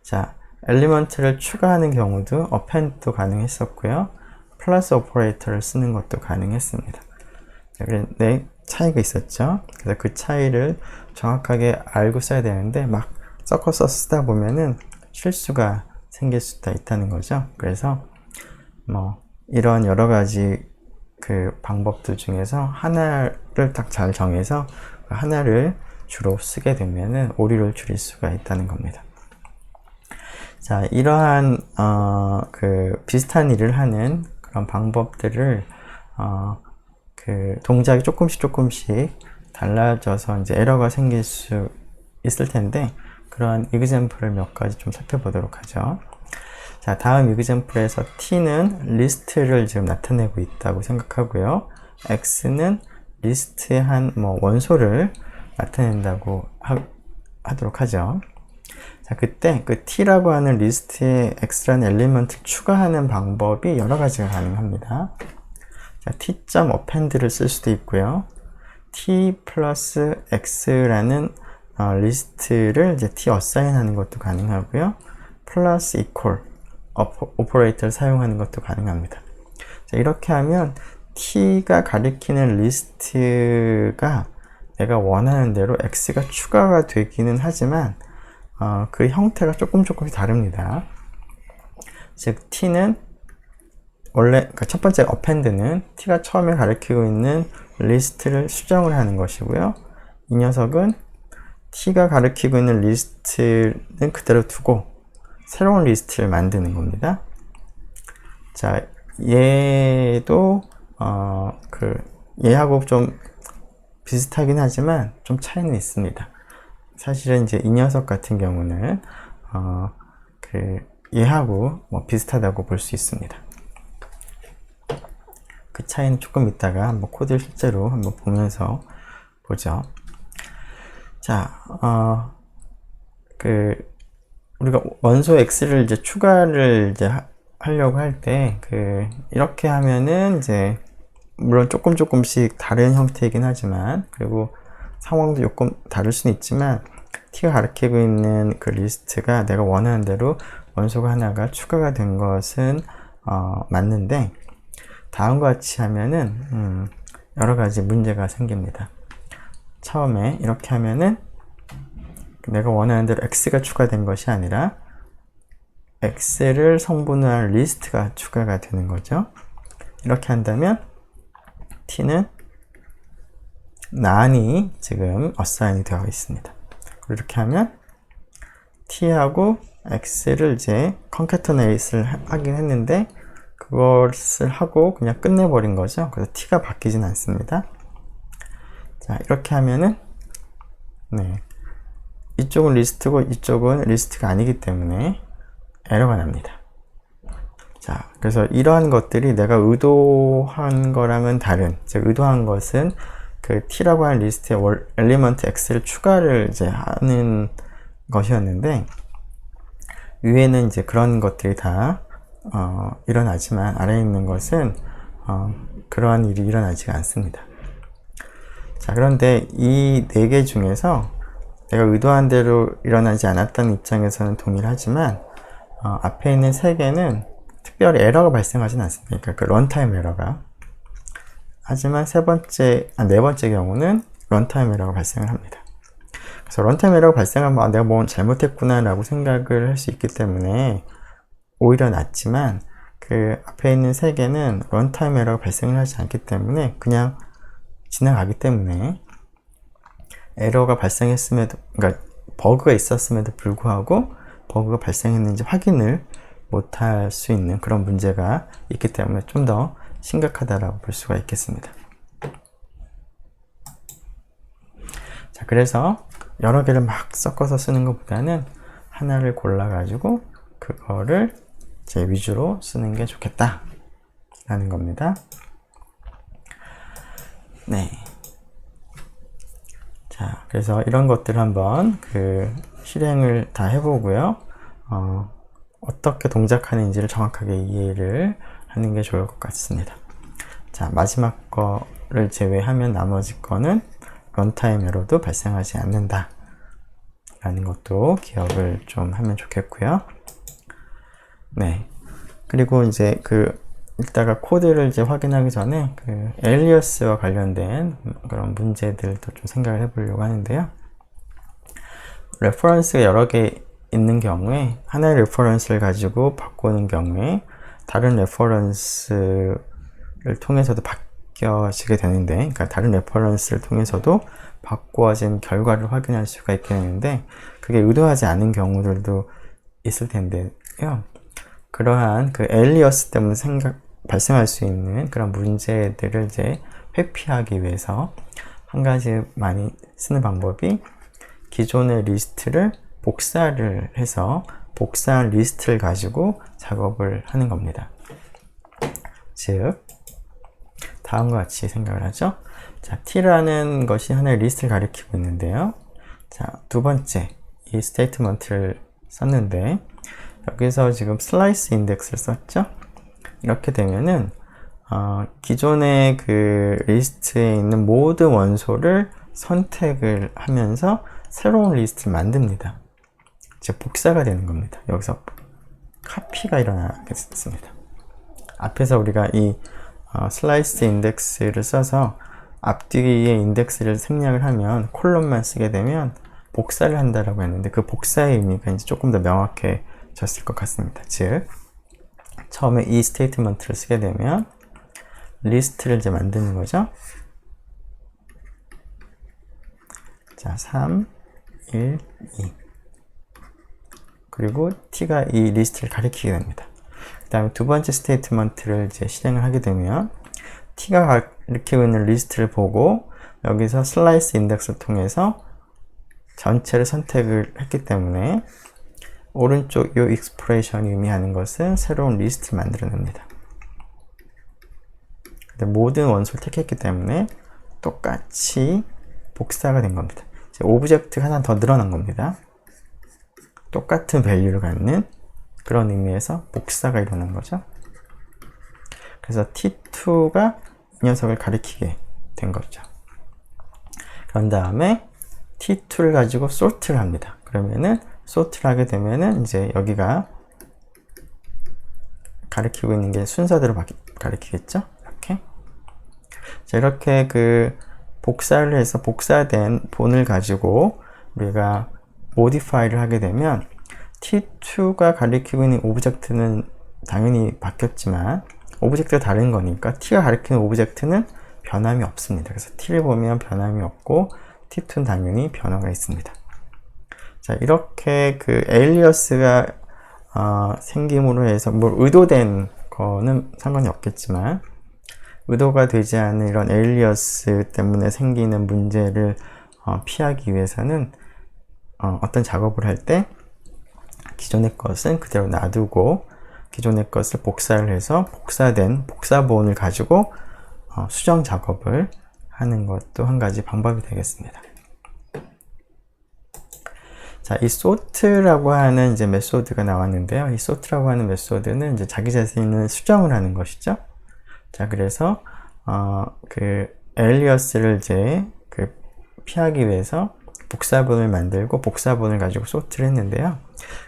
자, 엘리먼트를 추가하는 경우도 append도 가능했었고요. 플러스 오퍼레이터를 쓰는 것도 가능했습니다. 자, 그런데 차이가 있었죠. 그래서 그 차이를 정확하게 알고 써야 되는데 막 섞어서 쓰다 보면은 실수가 생길 수도 있다는 거죠. 그래서 이런 여러 가지 그 방법들 중에서 하나를 딱 잘 정해서 하나를 주로 쓰게 되면은 오류를 줄일 수가 있다는 겁니다. 자, 이러한 그 비슷한 일을 하는 그런 방법들을 그 동작이 조금씩 달라져서 이제 에러가 생길 수 있을 텐데 그러한 example을 몇 가지 좀 살펴보도록 하죠. 자, 다음 example에서 t는 리스트를 지금 나타내고 있다고 생각하고요. x는 리스트의 한 원소를 나타낸다고 하도록 하죠. 자, 그때 그 t라고 하는 리스트에 x라는 엘리먼트를 추가하는 방법이 여러 가지가 가능합니다. 자, t.append를 쓸 수도 있고요. t 플러스 x라는 리스트를 이제 t assign 하는 것도 가능하고요. 플러스 equal 오퍼레이터를 사용하는 것도 가능합니다. 자, 이렇게 하면 t가 가리키는 리스트가 내가 원하는 대로 x가 추가가 되기는 하지만 그 형태가 조금씩 다릅니다. 즉 t는 원래 첫 번째 append는 t가 처음에 가리키고 있는 리스트를 수정을 하는 것이고요. 이 녀석은 t가 가리키고 있는 리스트는 그대로 두고 새로운 리스트를 만드는 겁니다. 자, 얘도 얘하고 좀 비슷하긴 하지만 좀 차이는 있습니다. 사실은 이제 이 녀석 같은 경우는 얘하고 비슷하다고 볼 수 있습니다. 그 차이는 조금 이따가 한번 코드를 실제로 한번 보면서 보죠. 자, 우리가 원소 x를 이제 추가를 이제 하려고 할 때 이렇게 하면은 이제 물론 조금씩 다른 형태이긴 하지만 그리고 상황도 조금 다를 수는 있지만 t가 가리키고 있는 그 리스트가 내가 원하는 대로 원소가 하나가 추가가 된 것은 맞는데 다음과 같이 하면은 여러 가지 문제가 생깁니다. 처음에 이렇게 하면은 내가 원하는 대로 x가 추가된 것이 아니라 x를 성분할 리스트가 추가가 되는 거죠. 이렇게 한다면 t는 none이 지금 assign 되어 있습니다. 이렇게 하면 t하고 x를 이제 concatenate를 하긴 했는데 그것을 하고 그냥 끝내버린 거죠. 그래서 t가 바뀌진 않습니다. 자, 이렇게 하면은 이쪽은 리스트고 이쪽은 리스트가 아니기 때문에 에러가 납니다. 자, 그래서 이러한 것들이 내가 의도한 거랑은 다른, 즉 의도한 것은 그 t라고 하는 리스트에 엘리먼트 x를 추가를 이제 하는 것이었는데 위에는 이제 그런 것들이 다 일어나지만 아래에 있는 것은 그러한 일이 일어나지가 않습니다. 자, 그런데 이 4개 중에서 내가 의도한 대로 일어나지 않았다는 입장에서는 동일하지만 앞에 있는 3개는 특별히 에러가 발생하지는 않습니다. 그러니까 그 런타임 에러가. 하지만 네 번째 경우는 런타임 에러가 발생을 합니다. 그래서 런타임 에러가 발생하면 내가 뭐 잘못했구나 라고 생각을 할 수 있기 때문에 오히려 낫지만 그 앞에 있는 3개는 런타임 에러가 발생을 하지 않기 때문에 그냥 지나가기 때문에 에러가 발생했음에도, 그러니까 버그가 있었음에도 불구하고 버그가 발생했는지 확인을 못할 수 있는 그런 문제가 있기 때문에 좀 더 심각하다라고 볼 수가 있겠습니다. 자, 그래서 여러 개를 막 섞어서 쓰는 것보다는 하나를 골라가지고 그거를 제 위주로 쓰는 게 좋겠다 라는 겁니다. 네. 자, 그래서 이런 것들을 한번 실행을 다 해보고요. 어떻게 동작하는지를 정확하게 이해를 하는 게 좋을 것 같습니다. 자, 마지막 거를 제외하면 나머지 거는 런타임 에러도 발생하지 않는다 라는 것도 기억을 좀 하면 좋겠고요. 네. 그리고 이제 이따가 코드를 이제 확인하기 전에 에일리어스와 관련된 그런 문제들도 좀 생각을 해보려고 하는데요. 레퍼런스가 여러 개 있는 경우에 하나의 레퍼런스를 가지고 바꾸는 경우에 다른 레퍼런스를 통해서도 바뀌어지게 되는데, 그러니까 다른 레퍼런스를 통해서도 바꾸어진 결과를 확인할 수가 있게 되는데, 그게 의도하지 않은 경우들도 있을 텐데요. 그러한 에일리어스 때문에 발생할 수 있는 그런 문제들을 이제 회피하기 위해서 한 가지 많이 쓰는 방법이 기존의 리스트를 복사를 해서 복사한 리스트를 가지고 작업을 하는 겁니다. 즉, 다음과 같이 생각을 하죠. 자, t라는 것이 하나의 리스트를 가리키고 있는데요. 자, 두 번째, 이 스테이트먼트를 썼는데, 여기서 지금 슬라이스 인덱스를 썼죠? 이렇게 되면은, 기존의 리스트에 있는 모든 원소를 선택을 하면서 새로운 리스트를 만듭니다. 즉, 복사가 되는 겁니다. 여기서 카피가 일어나겠습니다. 앞에서 우리가 이 슬라이스 인덱스를 써서 앞뒤의 인덱스를 생략을 하면 콜론만 쓰게 되면 복사를 한다라고 했는데, 그 복사의 의미가 이제 조금 더 명확해졌을 것 같습니다. 즉, 처음에 이 스테이트먼트를 쓰게 되면 리스트를 이제 만드는 거죠. 자, 3, 1, 2. 그리고 t가 이 리스트를 가리키게 됩니다. 그 다음에 두 번째 스테이트먼트를 이제 실행을 하게 되면 t가 가리키고 있는 리스트를 보고 여기서 슬라이스 인덱스를 통해서 전체를 선택을 했기 때문에 오른쪽 이 익스프레션이 의미하는 것은 새로운 리스트를 만들어냅니다. 모든 원소를 택했기 때문에 똑같이 복사가 된 겁니다. 오브젝트가 하나 더 늘어난 겁니다. 똑같은 밸류를 갖는 그런 의미에서 복사가 일어난 거죠. 그래서 t2가 이 녀석을 가리키게 된 거죠. 그런 다음에 t2를 가지고 sort를 합니다. 그러면은 sort를 하게 되면은 이제 여기가 가리키고 있는 게 순서대로 가리키겠죠? 이렇게. 자, 이렇게 복사를 해서 복사된 본을 가지고 우리가 modify를 하게 되면 t2가 가리키고 있는 오브젝트는 당연히 바뀌었지만 오브젝트가 다른 거니까 t가 가리키는 오브젝트는 변함이 없습니다. 그래서 t를 보면 변함이 없고 t2는 당연히 변화가 있습니다. 자, 이렇게 에일리어스가 생김으로 해서 의도된 거는 상관이 없겠지만 의도가 되지 않은 이런 에일리어스 때문에 생기는 문제를 피하기 위해서는 어떤 작업을 할 때 기존의 것은 그대로 놔두고 기존의 것을 복사를 해서 복사된 복사본을 가지고 수정 작업을 하는 것도 한 가지 방법이 되겠습니다. 자, 이 sort라고 하는 이제 메소드가 나왔는데요. 이 sort라고 하는 메소드는 이제 자기 자신을 수정을 하는 것이죠. 자, 그래서 에일리어스를 이제 피하기 위해서 복사본을 만들고 복사본을 가지고 sort를 했는데요.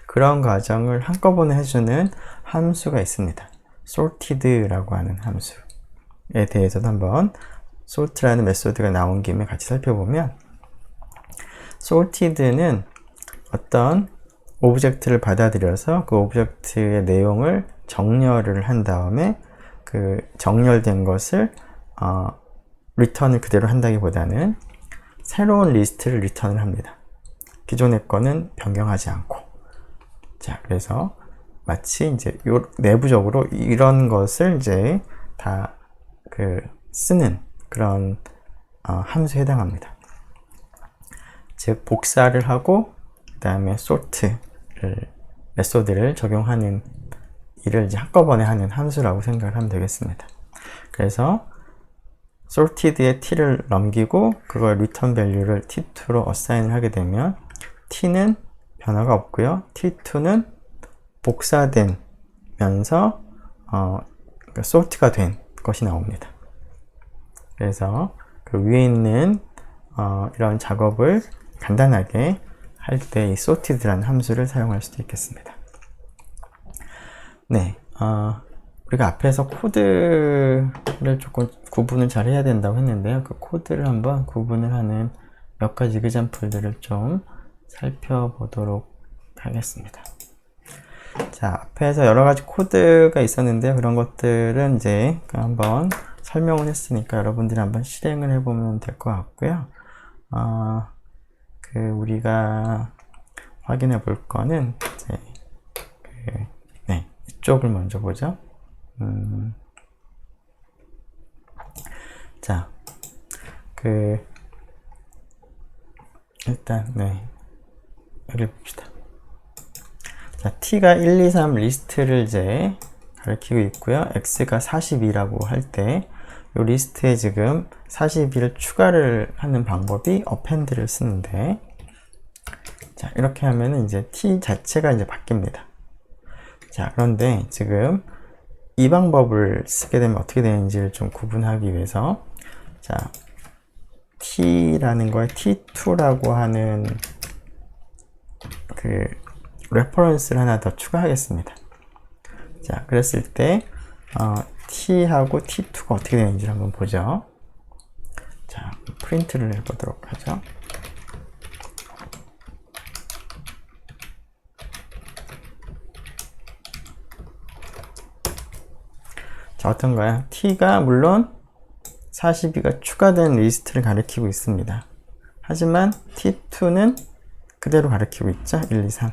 그런 과정을 한꺼번에 해주는 함수가 있습니다. sorted라고 하는 함수에 대해서도 한번 sort라는 메소드가 나온 김에 같이 살펴보면 sorted는 어떤 오브젝트를 받아들여서 그 오브젝트의 내용을 정렬을 한 다음에 정렬된 것을 리턴을 그대로 한다기보다는 새로운 리스트를 리턴을 합니다. 기존의 거는 변경하지 않고. 자, 그래서 마치 이제 요 내부적으로 이런 것을 이제 다 쓰는 그런 함수에 해당합니다. 즉 복사를 하고 그 다음에 sort를 메소드를 적용하는 일을 이제 한꺼번에 하는 함수라고 생각을 하면 되겠습니다. 그래서 sorted에 t를 넘기고 그걸 return value를 t2로 assign을 하게 되면 t는 변화가 없고요. t2는 복사되면서 sort가 된 것이 나옵니다. 그래서 그 위에 있는 이런 작업을 간단하게 할 때 이 sorted라는 함수를 사용할 수도 있겠습니다. 네, 우리가 앞에서 코드를 조금 구분을 잘 해야 된다고 했는데요. 그 코드를 한번 구분을 하는 몇 가지 example들을 좀 살펴보도록 하겠습니다. 자, 앞에서 여러 가지 코드가 있었는데요. 그런 것들은 이제 한번 설명을 했으니까 여러분들이 한번 실행을 해보면 될 것 같고요. 우리가 확인해 볼 거는 이제 네, 이쪽을 먼저 보죠. 자, 일단 네, 여기 봅시다. 자, t가 1, 2, 3 리스트를 이제 가리키고 있고요. x가 42라고 할 때 이 리스트에 지금 42를 추가를 하는 방법이 append를 쓰는데, 자, 이렇게 하면은 이제 t 자체가 이제 바뀝니다. 자, 그런데 지금 이 방법을 쓰게 되면 어떻게 되는지를 좀 구분하기 위해서, 자, t라는 거에 t2라고 하는 레퍼런스를 하나 더 추가하겠습니다. 자, 그랬을 때 t하고 t2가 어떻게 되는지 한번 보죠. 자, 프린트를 해보도록 하죠. 자, 어떤가요? t가 물론 42가 추가된 리스트를 가리키고 있습니다. 하지만 t2는 그대로 가리키고 있죠. 1, 2, 3.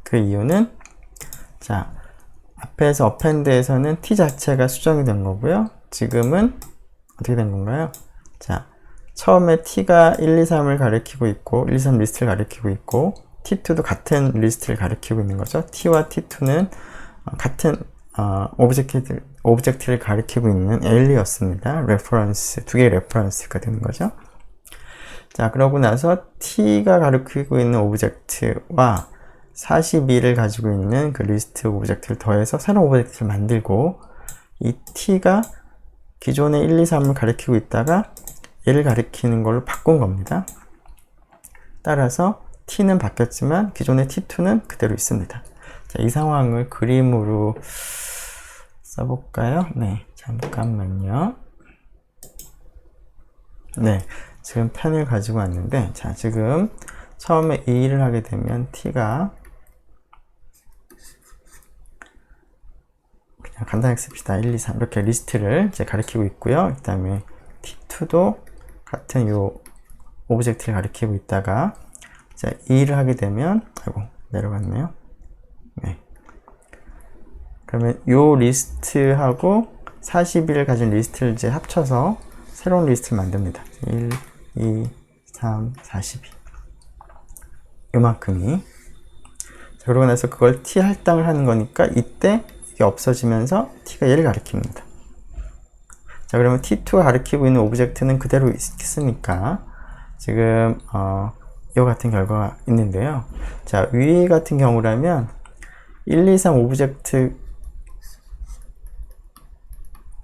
그 이유는, 자, 앞에서 append에서는 t 자체가 수정이 된 거고요. 지금은 어떻게 된 건가요? 자, 처음에 t가 1, 2, 3을 가리키고 있고 1, 2, 3 리스트를 가리키고 있고 t2도 같은 리스트를 가리키고 있는 거죠. t와 t2는 같은 오브젝트를 가리키고 있는 alias입니다. 레퍼런스, 두 개의 레퍼런스가 되는 거죠. 자, 그러고 나서 t가 가리키고 있는 오브젝트와 42를 가지고 있는 그 리스트 오브젝트를 더해서 새로운 오브젝트를 만들고, 이 t가 기존의 1, 2, 3을 가리키고 있다가 얘를 가리키는 걸로 바꾼 겁니다. 따라서 t는 바뀌었지만 기존의 t2는 그대로 있습니다. 자, 이 상황을 그림으로 써볼까요? 네, 잠깐만요. 네, 지금 펜을 가지고 왔는데, 자, 지금 처음에 이 일을 하게 되면 t가 그냥 간단하게 씁시다. 1, 2, 3 이렇게 리스트를 이제 가리키고 있고요. 그 다음에 t2도 같은 요 오브젝트를 가리키고 있다가, 자, 이 일을 하게 되면, 아이고, 내려갔네요. 네. 그러면 요 리스트하고 42를 가진 리스트를 이제 합쳐서 새로운 리스트를 만듭니다. 1, 2, 3, 42. 요만큼이. 자, 그러고 나서 그걸 t 할당을 하는 거니까 이때 이게 없어지면서 t가 얘를 가리킵니다. 자, 그러면 t2가 가리키고 있는 오브젝트는 그대로 있으니까 지금 이와 같은 결과가 있는데요. 자, 위 같은 경우라면 1, 2, 3 오브젝트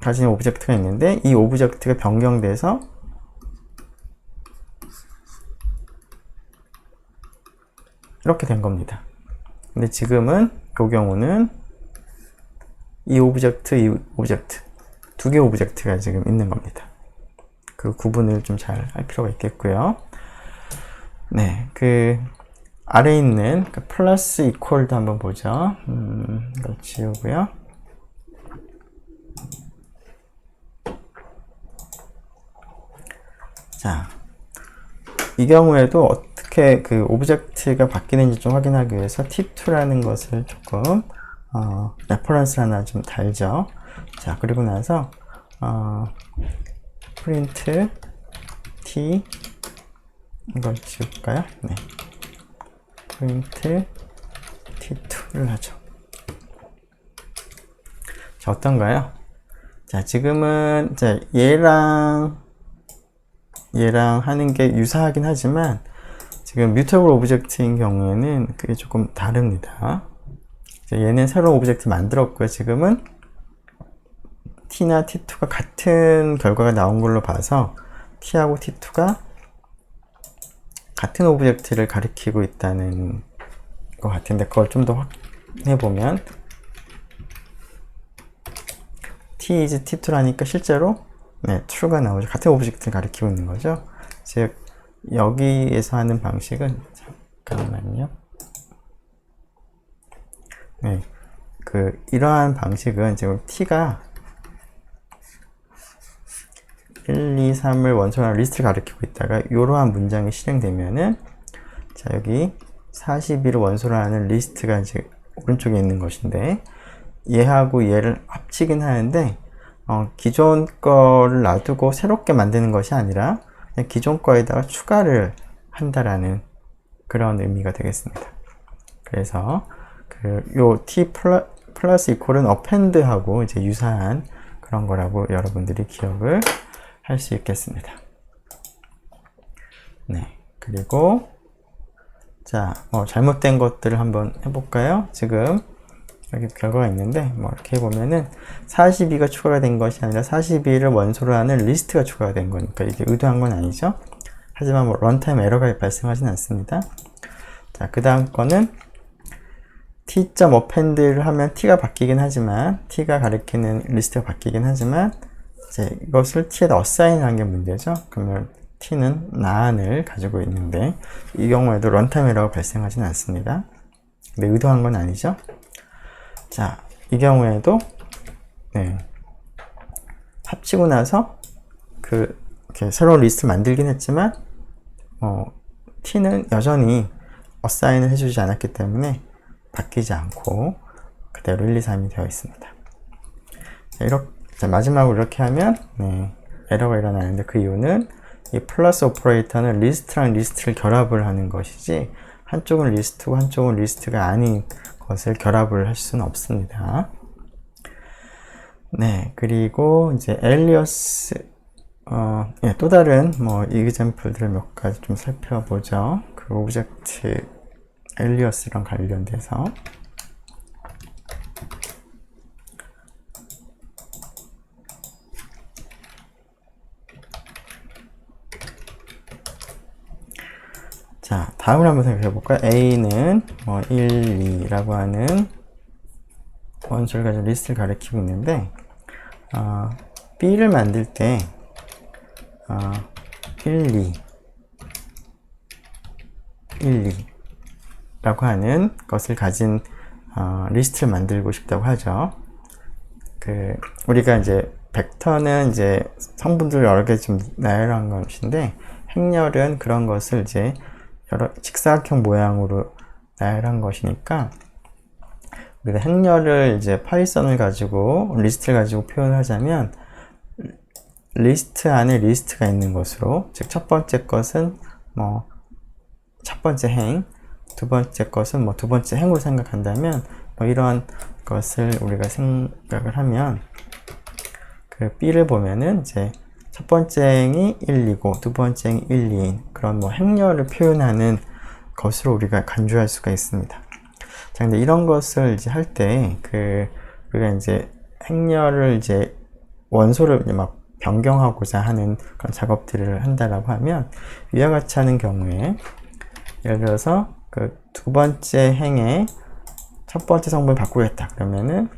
가진 오브젝트가 있는데 이 오브젝트가 변경돼서 이렇게 된 겁니다. 근데 지금은 이 경우는 이 오브젝트 두 개 오브젝트가 지금 있는 겁니다. 그 구분을 좀 잘 할 필요가 있겠고요. 네, 그 아래에 있는 그 플러스 이퀄도 한번 보죠. 이걸 지우고요. 자, 이 경우에도 어떻게 그 오브젝트가 바뀌는지 좀 확인하기 위해서 t2라는 것을 조금 레퍼런스 하나 좀 달죠. 자, 그리고 나서 프린트 t 이걸 지울까요? 네. 프린트 t2를 하죠. 자, 어떤가요? 자, 지금은 자, 얘랑 하는 게 유사하긴 하지만 지금 뮤터블 오브젝트인 경우에는 그게 조금 다릅니다. 얘는 새로운 오브젝트 만들었고요. 지금은 t나 t2가 같은 결과가 나온 걸로 봐서 t하고 t2가 같은 오브젝트를 가리키고 있다는 것 같은데, 그걸 좀 더 확인해 보면 t is t2라니까 실제로 true가 나오죠. 같은 오브젝트를 가리키고 있는 거죠. 즉 여기에서 하는 방식은, 잠깐만요. 네, 이러한 방식은 지금 t가 1, 2, 3을 원소나 리스트를 가리키고 있다가 이러한 문장이 실행되면은, 자, 여기 42를 원소로 하는 리스트가 이제 오른쪽에 있는 것인데, 얘하고 얘를 합치긴 하는데 기존 거를 놔두고 새롭게 만드는 것이 아니라 그냥 기존 거에다가 추가를 한다라는 그런 의미가 되겠습니다. 그래서 요 t 플러스 이퀄은 append하고 이제 유사한 그런 거라고 여러분들이 기억을 할 수 있겠습니다. 네, 그리고 자, 잘못된 것들을 한번 해볼까요? 지금 여기 결과가 있는데, 이렇게 해보면은 42가 추가가 된 것이 아니라 42를 원소로 하는 리스트가 추가가 된 거니까 이게 의도한 건 아니죠. 하지만 런타임 에러가 발생하진 않습니다. 자, 그 다음 거는 t.append를 하면 t가 바뀌긴 하지만, t가 가리키는 리스트가 바뀌긴 하지만, 이제 이것을 t에다 assign 한 게 문제죠. 그러면 t는 naan을 가지고 있는데, 이 경우에도 런타임 에러가 발생하진 않습니다. 근데 의도한 건 아니죠. 자, 이 경우에도 합치고 나서 이렇게 새로운 리스트 만들긴 했지만 t는 여전히 어사인을 해주지 않았기 때문에 바뀌지 않고 그대로 1, 2, 3이 되어 있습니다. 자, 자, 마지막으로 이렇게 하면 에러가 일어나는데, 그 이유는 이 플러스 오퍼레이터는 리스트랑 리스트를 결합을 하는 것이지, 한쪽은 리스트고 한쪽은 리스트가 아닌 것을 결합을 할 수는 없습니다. 네, 그리고 이제 alias, 또 다른 example들을 몇 가지 좀 살펴보죠. 그 오브젝트 alias랑 관련돼서. 자, 다음을 한번 생각해 볼까요? A는 1, 2라고 하는 원소를 가지고 리스트를 가리키고 있는데, B를 만들 때 1, 2 라고 하는 것을 가진 리스트를 만들고 싶다고 하죠. 우리가 이제 벡터는 이제 성분들 여러 개 좀 나열한 것인데, 행렬은 그런 것을 이제 여러 직사각형 모양으로 나열한 것이니까, 우리가 행렬을 이제 파이썬을 가지고 리스트를 가지고 표현하자면, 리스트 안에 리스트가 있는 것으로, 즉 첫 번째 것은 첫 번째 행, 두 번째 것은 두 번째 행으로 생각한다면, 이런 것을 우리가 생각을 하면, B를 보면은 이제 첫 번째 행이 1, 2고 두 번째 행이 1, 2인 그런 행렬을 표현하는 것으로 우리가 간주할 수가 있습니다. 자, 근데 이런 것을 이제 할 때 우리가 이제 행렬을 이제 원소를 이제 막 변경하고자 하는 그런 작업들을 한다라고 하면, 위와 같이 하는 경우에 예를 들어서 두 번째 행의 첫 번째 성분을 바꾸겠다 그러면은,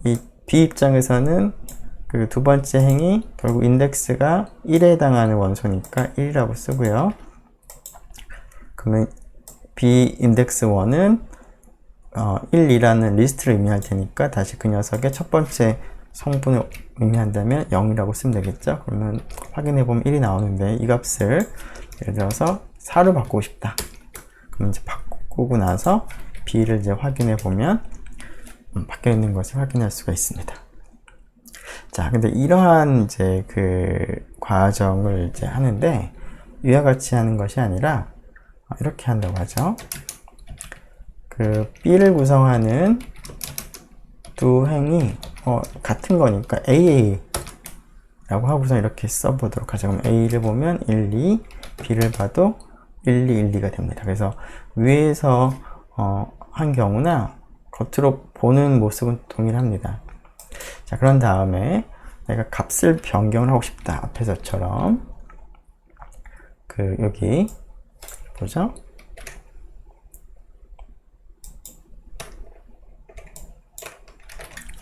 이 B 입장에서는 두 번째 행이 결국 인덱스가 1에 해당하는 원소니까 1이라고 쓰고요. 그러면 B 인덱스 1은 1, 2라는 리스트를 의미할 테니까 다시 그 녀석의 첫 번째 성분을 의미한다면 0이라고 쓰면 되겠죠. 그러면 확인해 보면 1이 나오는데, 이 값을 예를 들어서 4로 바꾸고 싶다. 그럼 이제 바꾸고 나서 B를 이제 확인해 보면 바뀌어 있는 것을 확인할 수가 있습니다. 자, 근데 이러한 이제 그 과정을 이제 하는데 이와 같이 하는 것이 아니라 이렇게 한다고 하죠. 그 B를 구성하는 두 행이 같은 거니까 AA 라고 하고서 이렇게 써보도록 하죠. 그럼 A를 보면 1, 2, B를 봐도 1, 2, 1, 2가 됩니다. 그래서 위에서 한 경우나 겉으로 보는 모습은 동일합니다. 자, 그런 다음에 내가 값을 변경을 하고 싶다. 앞에서처럼 그 여기 보죠?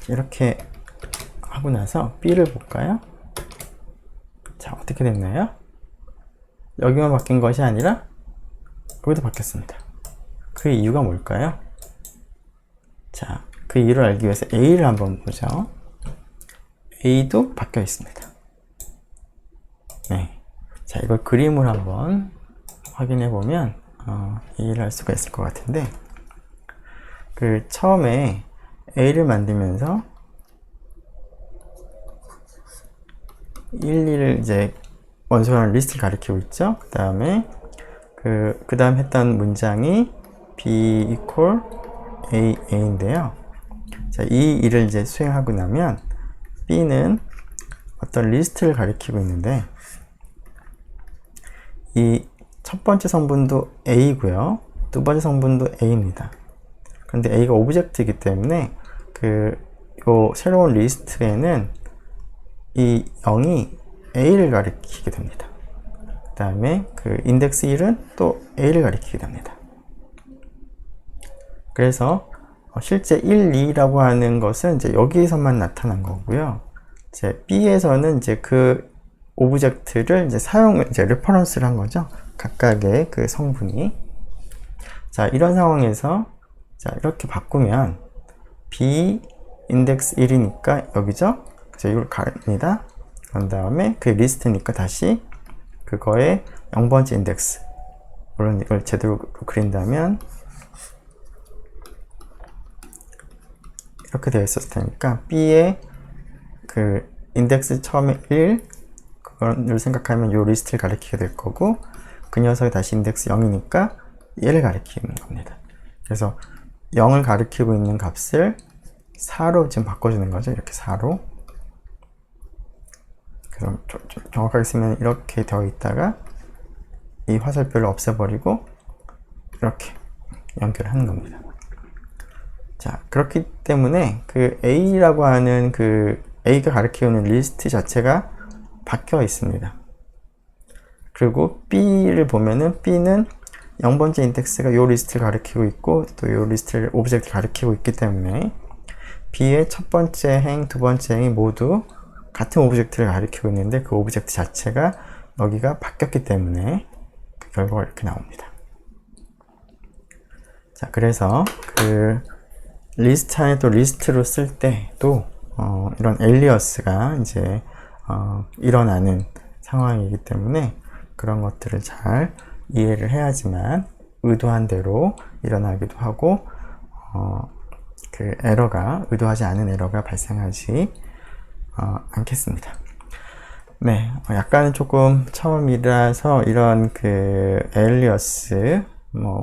이렇게 하고 나서 B를 볼까요? 자, 어떻게 됐나요? 여기만 바뀐 것이 아니라 여기도 바뀌었습니다. 그 이유가 뭘까요? 자, 그 이유를 알기 위해서 A를 한번 보죠. A도 바뀌어 있습니다. 네. 자, 이걸 그림을 한번 확인해 보면 이해를 할 수가 있을 것 같은데, 그 처음에 A를 만들면서 1, 2를 이제 원소라는 리스트를 가리키고 있죠. 그 다음에 그 다음 했던 문장이 B equal A인데요. 자, 이 일을 이제 수행하고 나면 B는 어떤 리스트를 가리키고 있는데, 이 첫 번째 성분도 A고요. 두 번째 성분도 A입니다. 그런데 A가 오브젝트이기 때문에 요 새로운 리스트에는 이 0이 A를 가리키게 됩니다. 그 다음에 그 인덱스 1은 또 A를 가리키게 됩니다. 그래서 실제 1, 2라고 하는 것은 이제 여기서만 나타난 거고요. 이제 B에서는 이제 그 오브젝트를 이제 레퍼런스를 한 거죠. 각각의 그 성분이. 자, 이런 상황에서 자, 이렇게 바꾸면 B 인덱스 1이니까 여기죠. 그래서 이걸 갑니다. 그런 다음에 그 리스트니까 다시 그거의 0번째 인덱스. 물론 이걸 제대로 그린다면 이렇게 되어 있었을 테니까 B의 그 인덱스 처음에 1 그걸 생각하면 이 리스트를 가리키게 될 거고, 그 녀석이 다시 인덱스 0이니까 얘를 가리키는 겁니다. 그래서 0을 가리키고 있는 값을 4로 지금 바꿔주는 거죠. 이렇게 4로. 그래서 정확하게 쓰면 이렇게 되어 있다가 이 화살표를 없애버리고 이렇게 연결하는 겁니다. 자, 그렇기 때문에 그 A라고 하는 그 A가 가리키는 리스트 자체가 바뀌어 있습니다. 그리고 B를 보면은 B는 0번째 인덱스가 이 리스트를 가리키고 있고 또 이 리스트를 오브젝트를 가리키고 있기 때문에 B의 첫 번째 행, 두 번째 행이 모두 같은 오브젝트를 가리키고 있는데 그 오브젝트 자체가 여기가 바뀌었기 때문에 그 결과가 이렇게 나옵니다. 자, 그래서 그 리스트 안에 또 리스트로 쓸 때도 이런 엘리어스가 이제 일어나는 상황이기 때문에 그런 것들을 잘 이해를 해야지만 의도한 대로 일어나기도 하고 그 에러가 의도하지 않은 에러가 발생하지 않겠습니다. 네, 약간은 조금 처음이라서 이런 그 엘리어스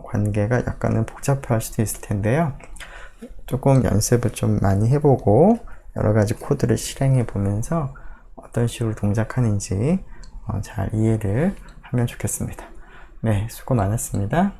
관계가 약간은 복잡할 수도 있을 텐데요. 조금 연습을 좀 많이 해보고 여러 가지 코드를 실행해 보면서 어떤 식으로 동작하는지 잘 이해를 하면 좋겠습니다. 네, 수고 많았습니다.